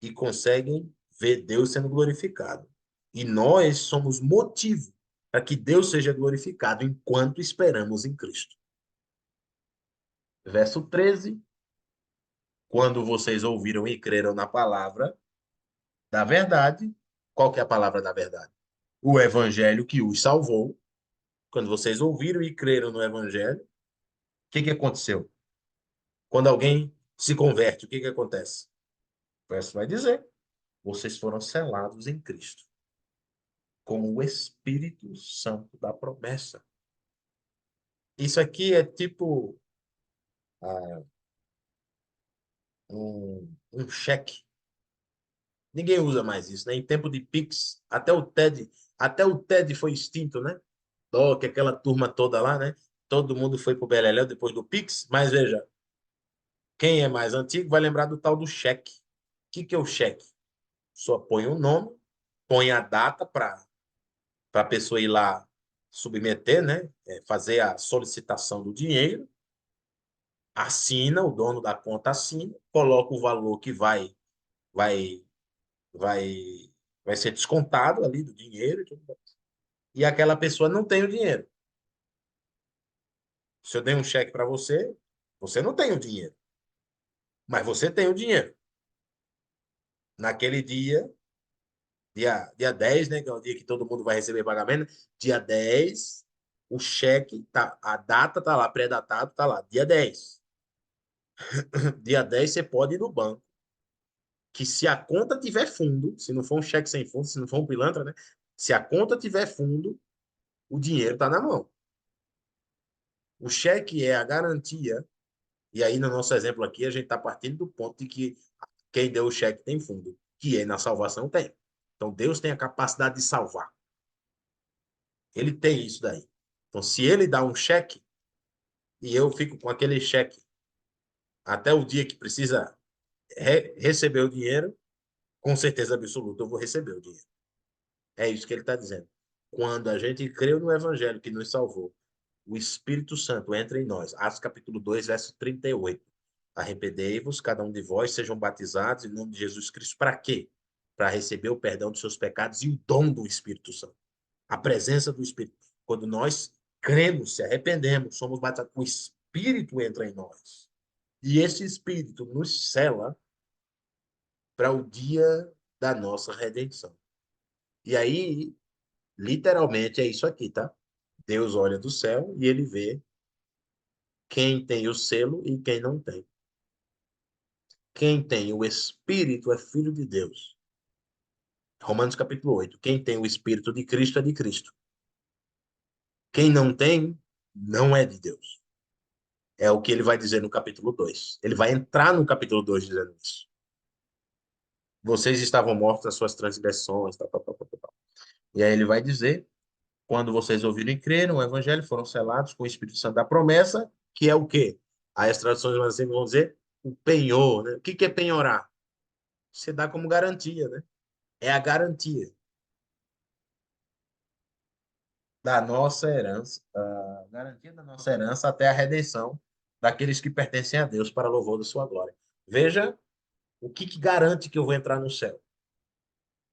e conseguem ver Deus sendo glorificado. E nós somos motivo para que Deus seja glorificado enquanto esperamos em Cristo. Verso 13. Quando vocês ouviram e creram na palavra da verdade, qual que é a palavra da verdade? O evangelho que os salvou. Quando vocês ouviram e creram no evangelho, o que aconteceu? Quando alguém se converte, o que acontece? O verso vai dizer: vocês foram selados em Cristo com o Espírito Santo da promessa. Isso aqui é tipo um cheque. Ninguém usa mais isso, né? Em tempo de Pix, até o TED foi extinto, né? Que aquela turma toda lá, né? Todo mundo foi pro Beleléu depois do Pix, mas veja, quem é mais antigo vai lembrar do tal do cheque. O que é o cheque? Só põe o nome, põe a data para a pessoa ir lá submeter, né? Fazer a solicitação do dinheiro, assina, o dono da conta assina, coloca o valor que vai, vai, vai ser descontado ali do dinheiro, e aquela pessoa não tem o dinheiro. Se eu dei um cheque para você, você não tem o dinheiro, mas você tem o dinheiro. Naquele dia 10, né, que é o dia que todo mundo vai receber pagamento, dia 10 O cheque, tá, a data tá lá, pré-datado, tá lá, dia 10. Dia 10 você pode ir no banco, que se a conta tiver fundo, se não for um cheque sem fundo, se não for um pilantra, né? Se a conta tiver fundo, o dinheiro está na mão. O cheque é a garantia, e aí no nosso exemplo aqui, a gente está partindo do ponto de que quem deu o cheque tem fundo, que é na salvação tem. Então Deus tem a capacidade de salvar. Ele tem isso daí. Então, se ele dá um cheque e eu fico com aquele cheque até o dia que precisa receber o dinheiro, com certeza absoluta eu vou receber o dinheiro. É isso que ele está dizendo. Quando a gente creu no evangelho que nos salvou, o Espírito Santo entra em nós. Atos capítulo 2, verso 38. Arrependei-vos, cada um de vós, sejam batizados em nome de Jesus Cristo. Para quê? Para receber o perdão dos seus pecados e o dom do Espírito Santo. A presença do Espírito. Quando nós cremos, se arrependemos, somos batizados, o Espírito entra em nós. E esse Espírito nos sela para o dia da nossa redenção. E aí, literalmente, é isso aqui, tá? Deus olha do céu e ele vê quem tem o selo e quem não tem. Quem tem o Espírito é filho de Deus. Romanos capítulo 8. Quem tem o Espírito de Cristo é de Cristo. Quem não tem, não é de Deus. É o que ele vai dizer no capítulo 2. Ele vai entrar no capítulo 2 dizendo isso. Vocês estavam mortos nas suas transgressões, tal, tal, tal, tal, tal. E aí ele vai dizer, quando vocês ouviram e creram, o evangelho foram selados com o Espírito Santo da promessa, que é o quê? Aí as traduções mais sempre vão dizer o penhor, né? O que é penhorar? Você dá como garantia, né? É a garantia da nossa herança, a garantia da nossa herança até a redenção daqueles que pertencem a Deus para louvor da sua glória. Veja o que garante que eu vou entrar no céu.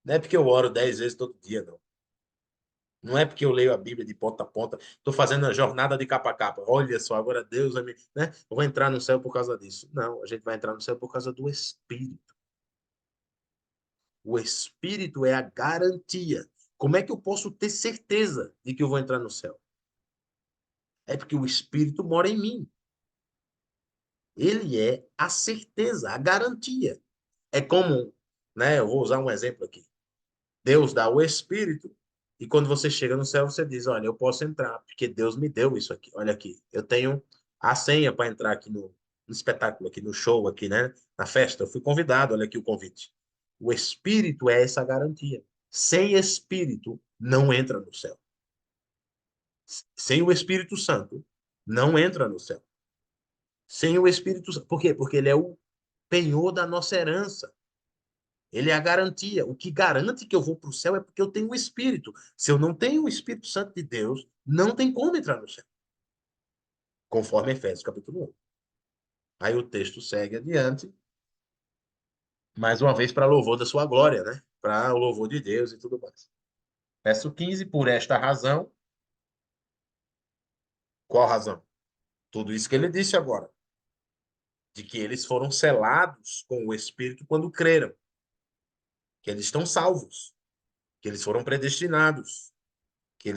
Não é porque eu oro 10 vezes todo dia, não. Não é porque eu leio a Bíblia de ponta a ponta, estou fazendo a jornada de capa a capa. Olha só, agora Deus, né? Eu vou entrar no céu por causa disso. Não, a gente vai entrar no céu por causa do Espírito. O Espírito é a garantia. Como é que eu posso ter certeza de que eu vou entrar no céu? É porque o Espírito mora em mim. Ele é a certeza, a garantia. É como, né? Eu vou usar um exemplo aqui. Deus dá o Espírito e quando você chega no céu, você diz: olha, eu posso entrar, porque Deus me deu isso aqui. Olha aqui, eu tenho a senha para entrar aqui no espetáculo, aqui no show, aqui, né? Na festa. Eu fui convidado, olha aqui o convite. O Espírito é essa garantia. Sem Espírito, não entra no céu. Sem o Espírito Santo, não entra no céu. Sem o Espírito Santo. Por quê? Porque ele é o penhor da nossa herança. Ele é a garantia. O que garante que eu vou para o céu é porque eu tenho o Espírito. Se eu não tenho o Espírito Santo de Deus, não tem como entrar no céu. Conforme Efésios capítulo 1. Aí o texto segue adiante, mais uma vez para louvor da sua glória, né? Para o louvor de Deus e tudo mais. Verso 15, por esta razão. Qual razão? Tudo isso que ele disse agora. De que eles foram selados com o Espírito quando creram. Que eles estão salvos. Que eles foram predestinados. Que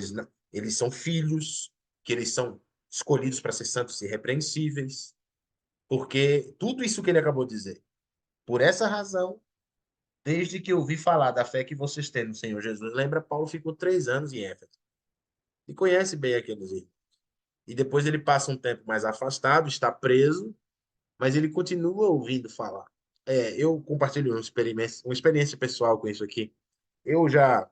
eles são filhos. Que eles são escolhidos para ser santos e irrepreensíveis. Porque tudo isso que ele acabou de dizer. Por essa razão, desde que eu ouvi falar da fé que vocês têm no Senhor Jesus, lembra, Paulo ficou 3 anos em Éfeso. E conhece bem aqueles irmãos. E depois ele passa um tempo mais afastado, está preso, mas ele continua ouvindo falar. Eu compartilho uma experiência pessoal com isso aqui. Eu já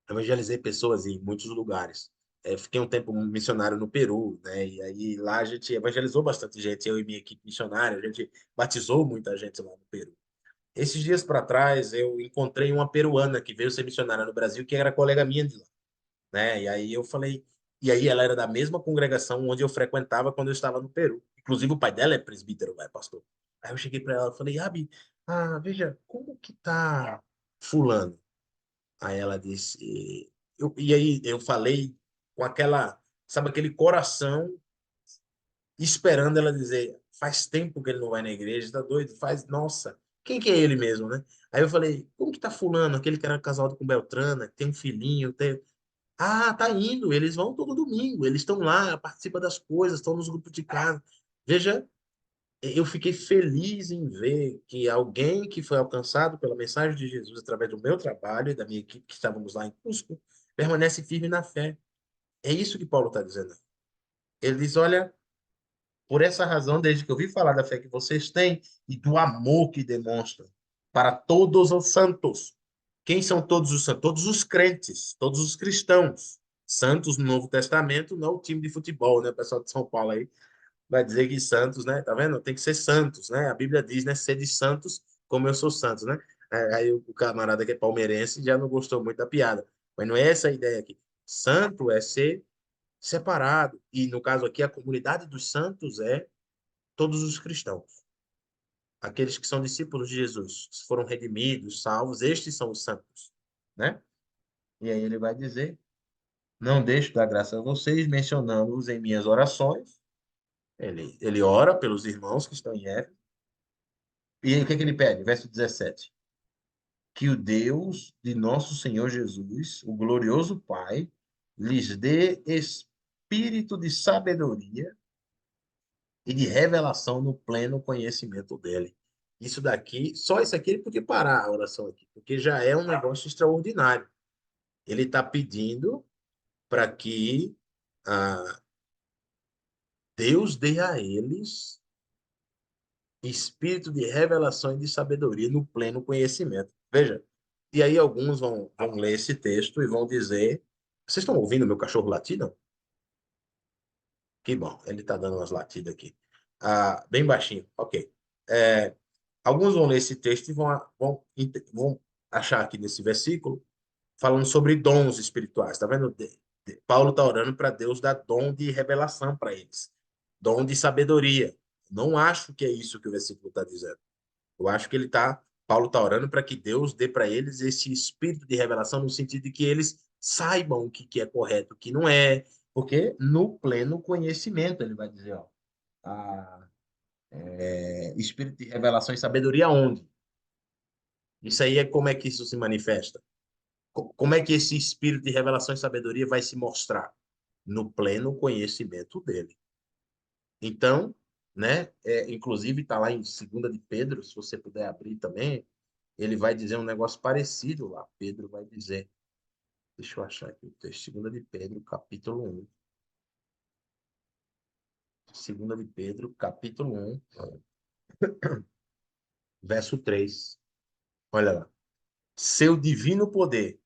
evangelizei pessoas em muitos lugares. Fiquei um tempo missionário no Peru, né? E aí lá a gente evangelizou bastante gente, eu e minha equipe missionária, a gente batizou muita gente lá no Peru. Esses dias para trás eu encontrei uma peruana que veio ser missionária no Brasil, que era colega minha de lá, né? E aí eu falei, e aí ela era da mesma congregação onde eu frequentava quando eu estava no Peru. Inclusive o pai dela é presbítero, é pastor. Aí eu cheguei para ela e falei, Abi, veja, como que tá fulano? Aí ela disse, e aí eu falei com aquela, sabe, aquele coração esperando ela dizer, faz tempo que ele não vai na igreja, tá doido? Faz, nossa, quem que é ele mesmo, né? Aí eu falei, como que tá fulano, aquele que era casado com Beltrana, que tem um filhinho, tem... Ah, tá indo, eles vão todo domingo, eles estão lá, participam das coisas, estão nos grupos de casa. Veja, eu fiquei feliz em ver que alguém que foi alcançado pela mensagem de Jesus através do meu trabalho e da minha equipe que estávamos lá em Cusco, permanece firme na fé. É isso que Paulo está dizendo. Ele diz, olha, por essa razão, desde que eu vi falar da fé que vocês têm e do amor que demonstram para todos os santos. Quem são todos os santos? Todos os crentes, todos os cristãos. Santos no Novo Testamento, não o time de futebol, né? O pessoal de São Paulo aí vai dizer que santos, né? Tá vendo? Tem que ser santos, né? A Bíblia diz, né? Sede santos como eu sou santos, né? Aí o camarada que é palmeirense já não gostou muito da piada. Mas não é essa a ideia aqui. Santo é ser separado. E no caso aqui, a comunidade dos santos é todos os cristãos. Aqueles que são discípulos de Jesus, foram redimidos, salvos, estes são os santos, né? E aí ele vai dizer: não deixo dar graça a vocês, mencionando-os em minhas orações. Ele ora pelos irmãos que estão em Éfeso. E aí o que é que ele pede? Verso 17. Que o Deus de nosso Senhor Jesus, o glorioso Pai, lhes dê espírito de sabedoria e de revelação no pleno conhecimento dele. Isso daqui, só isso aqui ele podia parar a oração aqui, porque já é um negócio extraordinário. Ele está pedindo para que Deus dê a eles espírito de revelação e de sabedoria no pleno conhecimento. Veja, e aí alguns vão ler esse texto e vão dizer: vocês estão ouvindo meu cachorro latir, não? Que bom, ele está dando umas latidas aqui. Bem baixinho, ok. É, alguns vão ler esse texto e vão achar aqui nesse versículo falando sobre dons espirituais. Tá vendo? Paulo está orando para Deus dar dom de revelação para eles, dom de sabedoria. Não acho que é isso que o versículo está dizendo. Eu acho que Paulo está orando para que Deus dê para eles esse espírito de revelação no sentido de que eles saibam o que é correto, o que não é, porque no pleno conhecimento ele vai dizer, ó, a, espírito de revelação e sabedoria onde? Isso aí é como é que isso se manifesta? Como é que esse espírito de revelação e sabedoria vai se mostrar? No pleno conhecimento dele. Então, né, inclusive está lá em Segunda de Pedro, se você puder abrir também, ele vai dizer um negócio parecido lá. Pedro vai dizer, deixa eu achar aqui o texto, Segunda de Pedro, capítulo 1. Segunda de Pedro, capítulo 1, verso 3. Olha lá. Seu divino poder,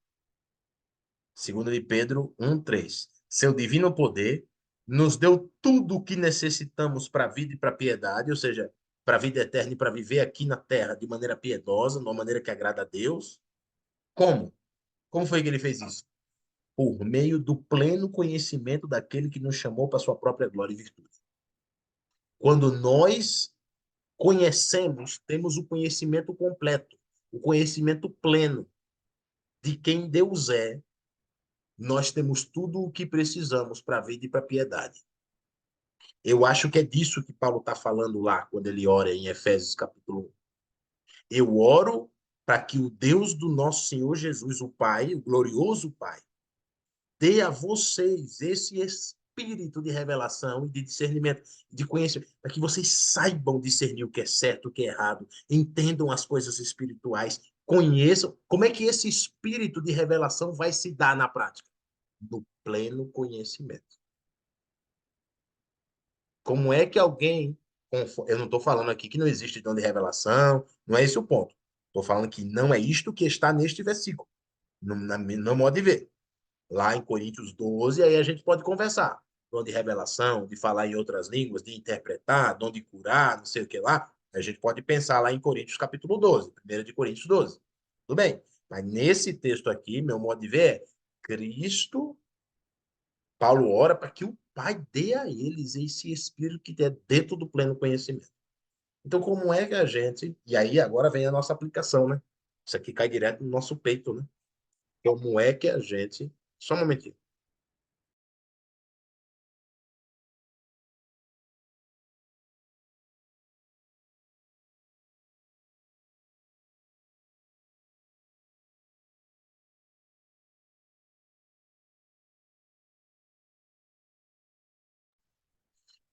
segunda de Pedro 1, 3. Seu divino poder nos deu tudo o que necessitamos para a vida e para a piedade, ou seja, para a vida eterna e para viver aqui na terra de maneira piedosa, de uma maneira que agrada a Deus. Como? Como foi que ele fez isso? Por meio do pleno conhecimento daquele que nos chamou para sua própria glória e virtude. Quando nós conhecemos, temos o conhecimento completo, o conhecimento pleno de quem Deus é, nós temos tudo o que precisamos para a vida e para a piedade. Eu acho que é disso que Paulo está falando lá, quando ele ora em Efésios capítulo 1. Eu oro para que o Deus do nosso Senhor Jesus, o Pai, o glorioso Pai, dê a vocês esse espírito de revelação e de discernimento, de conhecimento, para que vocês saibam discernir o que é certo, o que é errado, entendam as coisas espirituais, conheçam. Como é que esse espírito de revelação vai se dar na prática? No pleno conhecimento. Como é que alguém. Eu não estou falando aqui que não existe dom de revelação, não é esse o ponto. Estou falando que não é isto que está neste versículo, no modo de ver. Lá em Coríntios 12, aí a gente pode conversar. Dom de revelação, de falar em outras línguas, de interpretar, dom de curar, não sei o que lá. A gente pode pensar lá em Coríntios capítulo 12, 1 de Coríntios 12. Tudo bem. Mas nesse texto aqui, meu modo de ver é Cristo, Paulo ora para que o Pai dê a eles esse espírito que é dentro do pleno conhecimento. Então, como é que a gente. E aí agora vem a nossa aplicação, né? Isso aqui cai direto no nosso peito, né? Como é que a gente. Só um momentinho.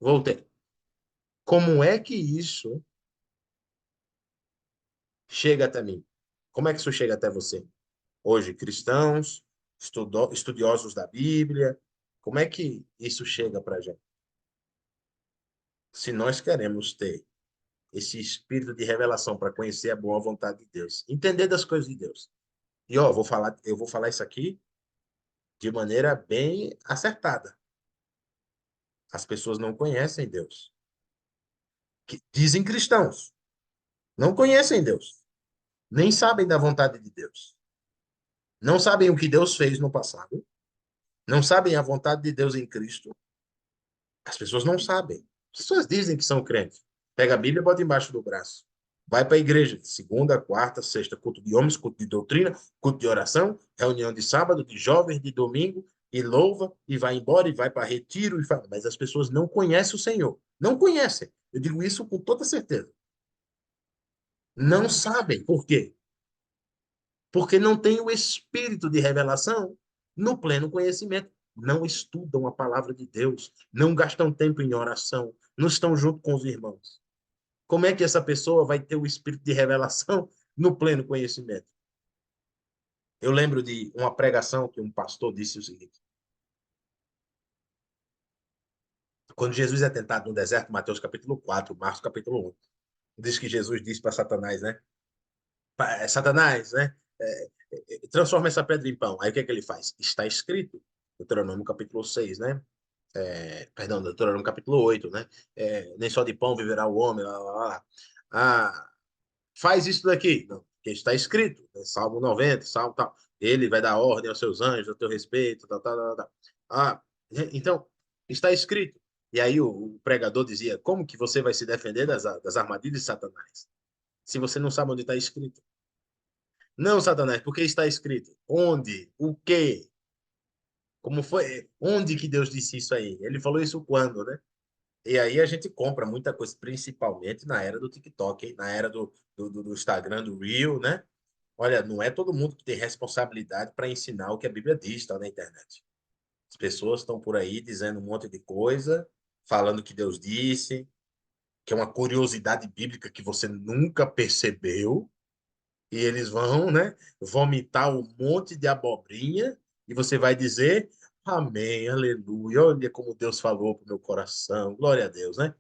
Voltei. Como é que isso chega até mim? Como é que isso chega até você? Hoje, cristãos, estudiosos da Bíblia, como é que isso chega para a gente? Se nós queremos ter esse espírito de revelação para conhecer a boa vontade de Deus, entender das coisas de Deus. E ó, eu vou falar isso aqui de maneira bem acertada. As pessoas não conhecem Deus. Que dizem cristãos, não conhecem Deus, nem sabem da vontade de Deus. Não sabem o que Deus fez no passado, não sabem a vontade de Deus em Cristo. As pessoas não sabem. As pessoas dizem que são crentes. Pega a Bíblia e bota embaixo do braço. Vai para a igreja de segunda, quarta, sexta, culto de homens, culto de doutrina, culto de oração, reunião de sábado, de jovens, de domingo, e louva, e vai embora, e vai para retiro, mas as pessoas não conhecem o Senhor. Não conhecem. Eu digo isso com toda certeza. Não sabem. Por quê? Porque não tem o espírito de revelação no pleno conhecimento. Não estudam a palavra de Deus, não gastam tempo em oração, não estão junto com os irmãos. Como é que essa pessoa vai ter o espírito de revelação no pleno conhecimento? Eu lembro de uma pregação que um pastor disse o seguinte: quando Jesus é tentado no deserto, Mateus capítulo 4, Marcos capítulo 1, diz que Jesus disse para Satanás, né? Satanás, né? Transforma essa pedra em pão. Aí o que é que ele faz? Está escrito, Deuteronômio capítulo 6, né? Perdão, Deuteronômio capítulo 8, né? Nem só de pão viverá o homem, lá, lá, lá. Ah, faz isso daqui. Não, porque está escrito, né? Salmo 90, Salmo tal. Ele vai dar ordem aos seus anjos, a teu respeito, tal, tal, tal, tal. Ah, então, está escrito. E aí o pregador dizia, como que você vai se defender das armadilhas de Satanás? Se você não sabe onde está escrito. Não, Satanás, porque está escrito. Onde? O quê? Como foi? Onde que Deus disse isso aí? Ele falou isso quando, né? E aí a gente compra muita coisa, principalmente na era do TikTok, hein? Na era do Instagram, do Reel, né? Olha, não é todo mundo que tem responsabilidade para ensinar o que a Bíblia diz, tá, na internet. As pessoas estão por aí dizendo um monte de coisa, falando que Deus disse, que é uma curiosidade bíblica que você nunca percebeu, e eles vão, né, vomitar um monte de abobrinha, e você vai dizer, amém, aleluia, olha como Deus falou para o meu coração, glória a Deus, né?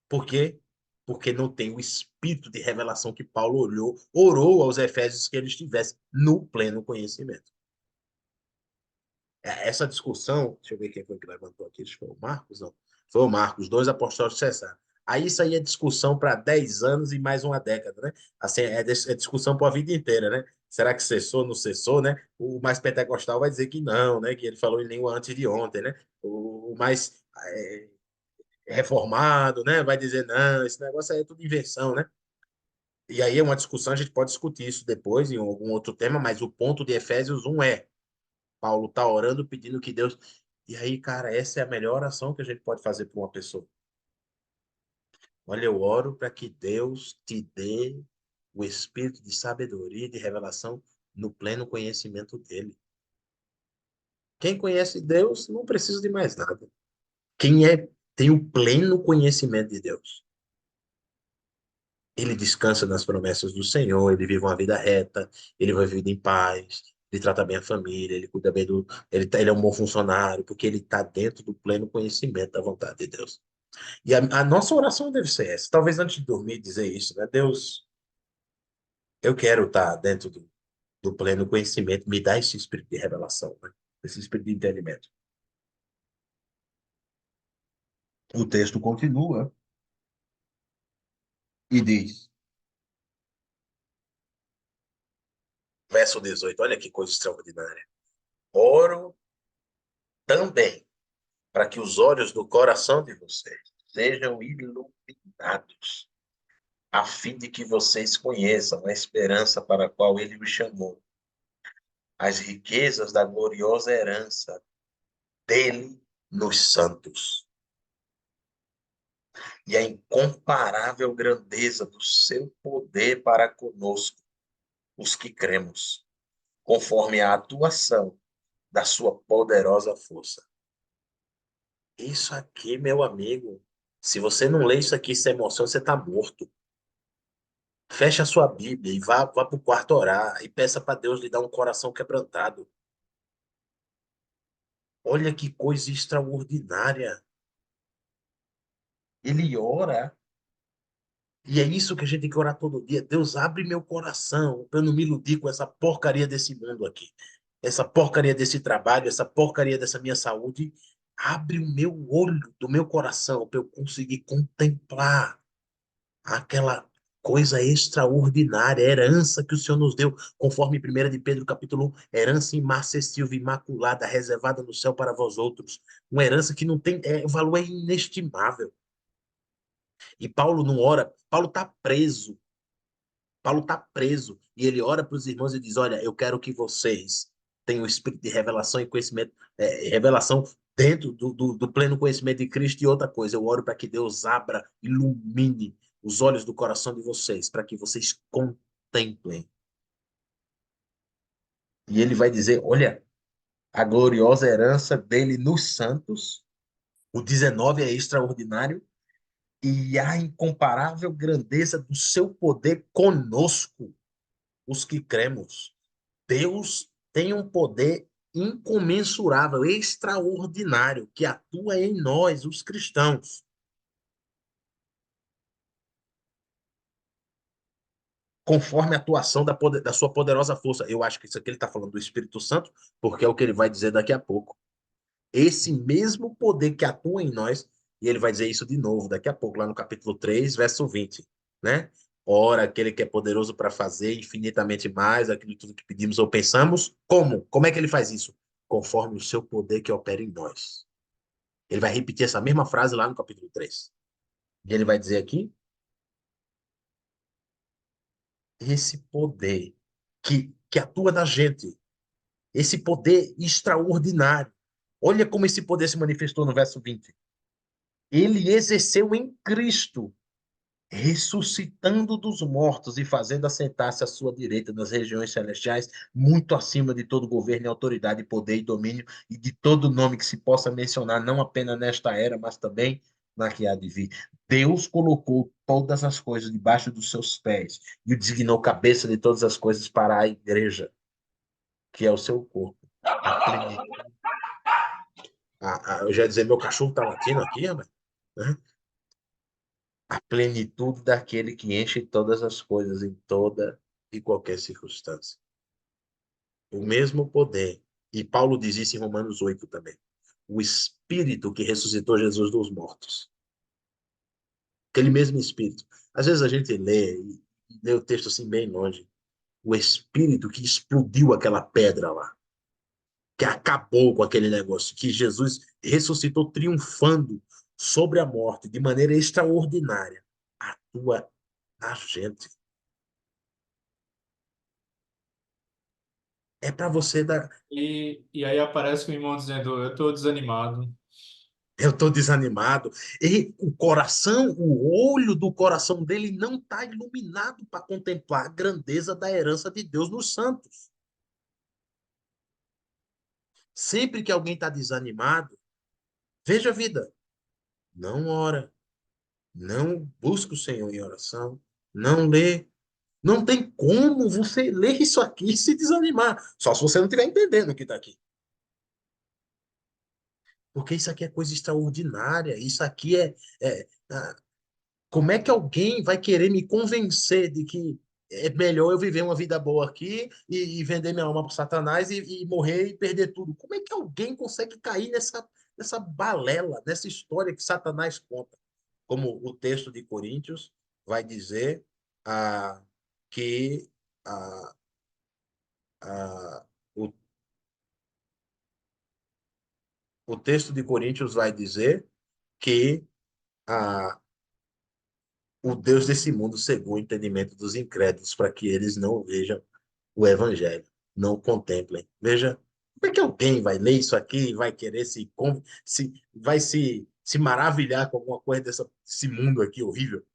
Por quê? Porque não tem o espírito de revelação que Paulo orou aos Efésios que eles tivessem no pleno conhecimento. Essa discussão, deixa eu ver quem foi que levantou aqui, acho que foi o Marcos, não. Foi o Marcos, dois apóstolos cessaram. Aí isso aí é discussão para 10 anos e mais uma década, né? Assim, é discussão para a vida inteira, né? Será que cessou, não cessou, né? O mais pentecostal vai dizer que não, né? Que ele falou em língua antes de ontem, né? O mais reformado, né? Vai dizer, não, esse negócio aí é tudo invenção, né? E aí é uma discussão, a gente pode discutir isso depois em algum outro tema, mas o ponto de Efésios 1 é Paulo está orando, pedindo que Deus. E aí, cara, essa é a melhor oração que a gente pode fazer para uma pessoa. Olha, eu oro para que Deus te dê o espírito de sabedoria e de revelação no pleno conhecimento dele. Quem conhece Deus não precisa de mais nada. Quem tem o pleno conhecimento de Deus. Ele descansa nas promessas do Senhor, ele vive uma vida reta, ele vai viver em paz, ele trata bem a família, ele cuida bem do. Ele é um bom funcionário, porque ele está dentro do pleno conhecimento da vontade de Deus. E a nossa oração deve ser essa. Talvez antes de dormir dizer isso, né? Deus, eu quero estar dentro do pleno conhecimento, me dá esse espírito de revelação, né? Esse espírito de entendimento. O texto continua e diz, verso 18, olha que coisa extraordinária. Oro também para que os olhos do coração de vocês sejam iluminados, a fim de que vocês conheçam a esperança para a qual ele os chamou, as riquezas da gloriosa herança dele nos santos e a incomparável grandeza do seu poder para conosco, os que cremos, conforme a atuação da sua poderosa força. Isso aqui, meu amigo, se você não lê isso aqui sem emoção, você está morto. Feche a sua Bíblia e vá para o quarto orar e peça para Deus lhe dar um coração quebrantado. Olha que coisa extraordinária. Ele ora, e é isso que a gente tem que orar todo dia. Deus, abre meu coração para eu não me iludir com essa porcaria desse mundo aqui. Essa porcaria desse trabalho, essa porcaria dessa minha saúde. Abre o meu olho do meu coração para eu conseguir contemplar aquela coisa extraordinária, herança que o Senhor nos deu, conforme 1 de Pedro capítulo 1, herança imarcessível, imaculada, reservada no céu para vós outros. Uma herança que não tem, o valor é inestimável. E Paulo não ora, Paulo está preso. Paulo está preso e ele ora para os irmãos e diz: Olha, eu quero que vocês tenham o espírito de revelação e conhecimento, revelação dentro do pleno conhecimento de Cristo. E outra coisa, eu oro para que Deus abra, ilumine os olhos do coração de vocês, para que vocês contemplem. E ele vai dizer: Olha, a gloriosa herança dele nos santos, o 19 é extraordinário, e a incomparável grandeza do seu poder conosco, os que cremos. Deus tem um poder incomensurável, extraordinário, que atua em nós, os cristãos, conforme a atuação da sua poderosa força. Eu acho que isso aqui ele está falando do Espírito Santo, porque é o que ele vai dizer daqui a pouco. Esse mesmo poder que atua em nós, e ele vai dizer isso de novo daqui a pouco, lá no capítulo 3 verso 20, né? Ora, aquele que é poderoso para fazer infinitamente mais aquilo tudo que pedimos ou pensamos, como? Como é que ele faz isso? Conforme o seu poder que opera em nós. Ele vai repetir essa mesma frase lá no capítulo 3. E ele vai dizer aqui, esse poder que atua na gente, esse poder extraordinário. Olha como esse poder se manifestou no verso 20. Ele exerceu em Cristo, ressuscitando dos mortos e fazendo assentar-se à sua direita nas regiões celestiais, muito acima de todo governo, autoridade, poder e domínio, e de todo nome que se possa mencionar, não apenas nesta era, mas também na que há de vir. Deus colocou todas as coisas debaixo dos seus pés e o designou cabeça de todas as coisas para a igreja, que é o seu corpo. A plenitude. Eu já ia dizer, meu cachorro tá latindo aqui, rapaz, né? A plenitude daquele que enche todas as coisas em toda e qualquer circunstância. O mesmo poder. E Paulo diz isso em Romanos 8 também. O Espírito que ressuscitou Jesus dos mortos. Aquele mesmo Espírito. Às vezes a gente e lê o texto assim bem longe. O Espírito que explodiu aquela pedra lá. Que acabou com aquele negócio. Que Jesus ressuscitou triunfando sobre a morte de maneira extraordinária. Atua na gente. É para você dar. E aí aparece o irmão dizendo, eu estou desanimado. Eu estou desanimado. E o coração, o olho do coração dele não está iluminado para contemplar a grandeza da herança de Deus nos santos. Sempre que alguém está desanimado, veja a vida. Não ora, não busca o Senhor em oração, não lê. Não tem como você ler isso aqui e se desanimar. Só se você não estiver entendendo o que está aqui. Porque isso aqui é coisa extraordinária. Isso aqui como é que alguém vai querer me convencer de que é melhor eu viver uma vida boa aqui e vender minha alma para Satanás e morrer e perder tudo? Como é que alguém consegue cair nessa balela, nessa história que Satanás conta? Como o texto de Coríntios vai dizer ah, que ah, ah, o, o texto de Coríntios vai dizer que ah, o Deus desse mundo cegou o entendimento dos incrédulos para que eles não vejam o evangelho, não o contemplem. Veja, como é que alguém vai ler isso aqui e vai querer vai se maravilhar com alguma coisa desse mundo aqui horrível?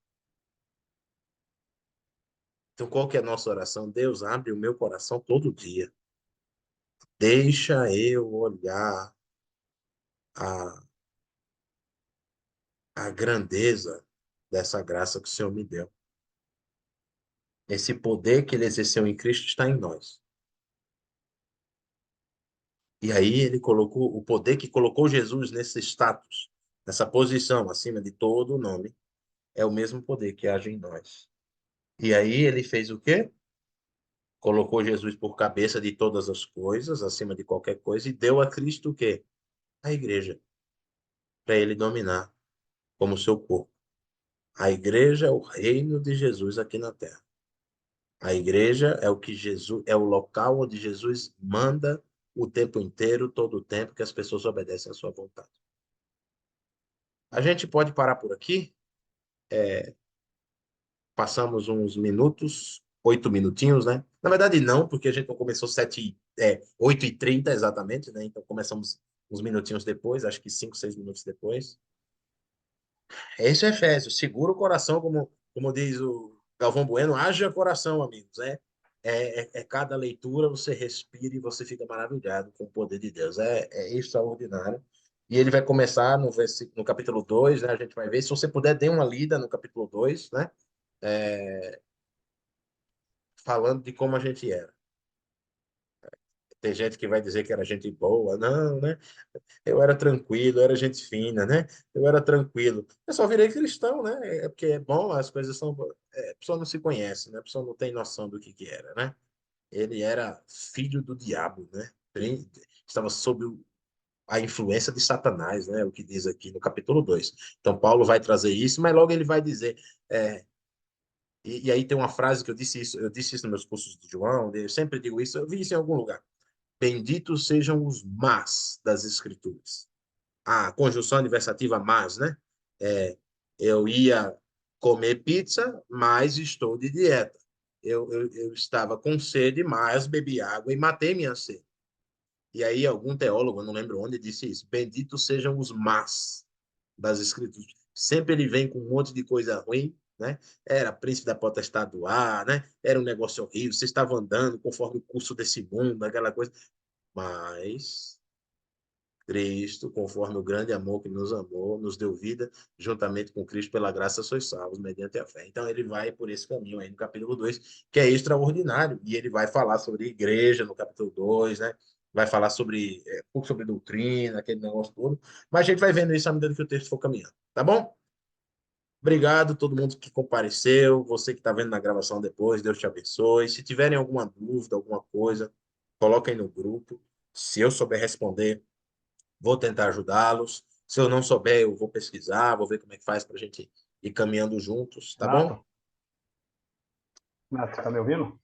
Então, qual que é a nossa oração? Deus, abre o meu coração todo dia. Deixa eu olhar a, a grandeza dessa graça que o Senhor me deu. Esse poder que ele exerceu em Cristo está em nós. E aí ele colocou o poder que colocou Jesus nesse status, nessa posição acima de todo o nome, é o mesmo poder que age em nós. E aí ele fez o quê? Colocou Jesus por cabeça de todas as coisas, acima de qualquer coisa, e deu a Cristo o quê? A igreja, para ele dominar como seu corpo. A igreja é o reino de Jesus aqui na terra. A igreja é o que Jesus é o local onde Jesus manda o tempo inteiro, todo o tempo que as pessoas obedecem à sua vontade. A gente pode parar por aqui. Passamos uns minutos, 8 minutinhos, né? Na verdade, não, porque a gente não começou 8h30 exatamente, né? Então começamos uns minutinhos depois, acho que 5, 6 minutos depois. É isso, Efésios. Segura o coração, como diz o Galvão Bueno, haja coração, amigos. É cada leitura, você respira e você fica maravilhado com o poder de Deus. É extraordinário. E ele vai começar no capítulo 2, né? A gente vai ver. Se você puder, dê uma lida no capítulo 2, né? Falando de como a gente era. Tem gente que vai dizer que era gente boa. Não, né? Eu era tranquilo, eu era gente fina, né? Eu era tranquilo. Eu só virei cristão, né? É porque é bom, as coisas são. A pessoa não se conhece, né? A pessoa não tem noção do que era, né? Ele era filho do diabo, né? Ele estava sob a influência de Satanás, né? O que diz aqui no capítulo 2. Então, Paulo vai trazer isso, mas logo ele vai dizer. E aí tem uma frase que eu disse isso nos meus cursos de João, eu sempre digo isso, eu vi isso em algum lugar. Benditos sejam os mas das Escrituras. A conjunção adversativa mas, né? É, eu ia comer pizza, mas estou de dieta. Eu estava com sede, mas bebi água e matei minha sede. E aí algum teólogo, eu não lembro onde, disse isso. Benditos sejam os mas das Escrituras. Sempre ele vem com um monte de coisa ruim, né? Era príncipe da potestade do ar, né? Era um negócio horrível. Você estava andando conforme o curso desse mundo, aquela coisa. Mas Cristo, conforme o grande amor que nos amou, nos deu vida, juntamente com Cristo, pela graça sois salvos, mediante a fé. Então, ele vai por esse caminho aí no capítulo 2, que é extraordinário, e ele vai falar sobre igreja no capítulo 2, né? Vai falar sobre, um pouco sobre doutrina, aquele negócio todo, mas a gente vai vendo isso à medida que o texto for caminhando, tá bom? Obrigado a todo mundo que compareceu, você que está vendo na gravação depois, Deus te abençoe. Se tiverem alguma dúvida, alguma coisa, coloquem no grupo. Se eu souber responder, vou tentar ajudá-los. Se eu não souber, eu vou pesquisar, vou ver como é que faz para a gente ir caminhando juntos, tá bom? Renato, tá me ouvindo?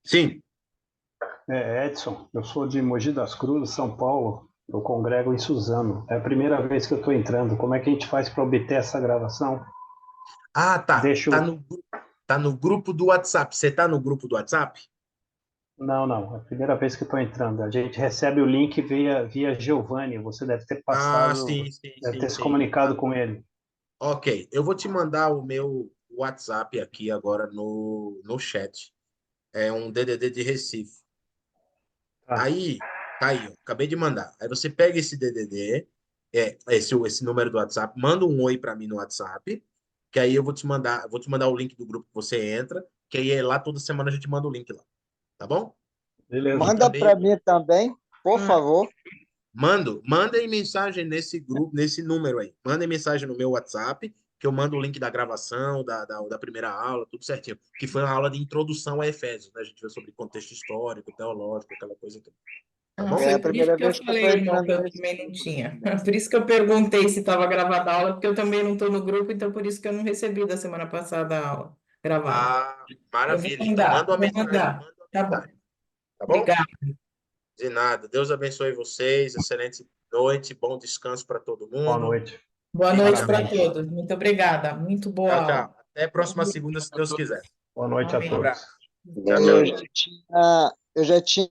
Sim. Edson, eu sou de Mogi das Cruzes, São Paulo. Eu congrego em Suzano. É a primeira vez que eu estou entrando. Como é que a gente faz para obter essa gravação? Ah, tá. Deixa eu... Tá no grupo do WhatsApp. Você tá no grupo do WhatsApp? Não. É a primeira vez que eu estou entrando. A gente recebe o link via Giovanni. Você deve ter Ah, passado, sim, deve ter se sim. comunicado com ele. Ok, eu vou te mandar o meu WhatsApp aqui agora no chat. É um DDD de Recife. Tá. Aí, tá aí, ó, acabei de mandar. Aí você pega esse DDD, esse número do WhatsApp, manda um oi para mim no WhatsApp, que aí eu vou te mandar o link do grupo que você entra, que aí lá toda semana a gente manda o link lá, tá bom? Beleza. E Manda também para mim também, por favor. mandem mensagem nesse grupo, nesse número aí. Mandem mensagem no meu WhatsApp, que eu mando o link da gravação, da primeira aula, tudo certinho. Que foi uma aula de introdução a Efésios, né? A gente viu sobre contexto histórico, teológico, aquela coisa toda. Tá bom? É Foi a por isso primeira que eu vez que eu estou falei, irmão, que entrando eu nesse também não grupo tinha. também. Por isso que eu perguntei se estava gravada a aula, porque eu também não estou no grupo, então por isso que eu não recebi da semana passada a aula gravada. Ah, Eu vou maravilha. Então mandar, manda uma vou mensagem, mandar. manda uma Tá bom. mensagem, tá bom? Obrigada. De nada. Deus abençoe vocês. Excelente noite, bom descanso para todo Boa mundo. noite. Boa Fiquem noite na para Parabéns. paz. todos. Muito obrigada. Muito boa Tchau, aula. tchau. Até a próxima segunda, se Deus quiser. Boa noite a Amém. Um todos. abraço. Tchau, Eu tchau. Beijo. já tinha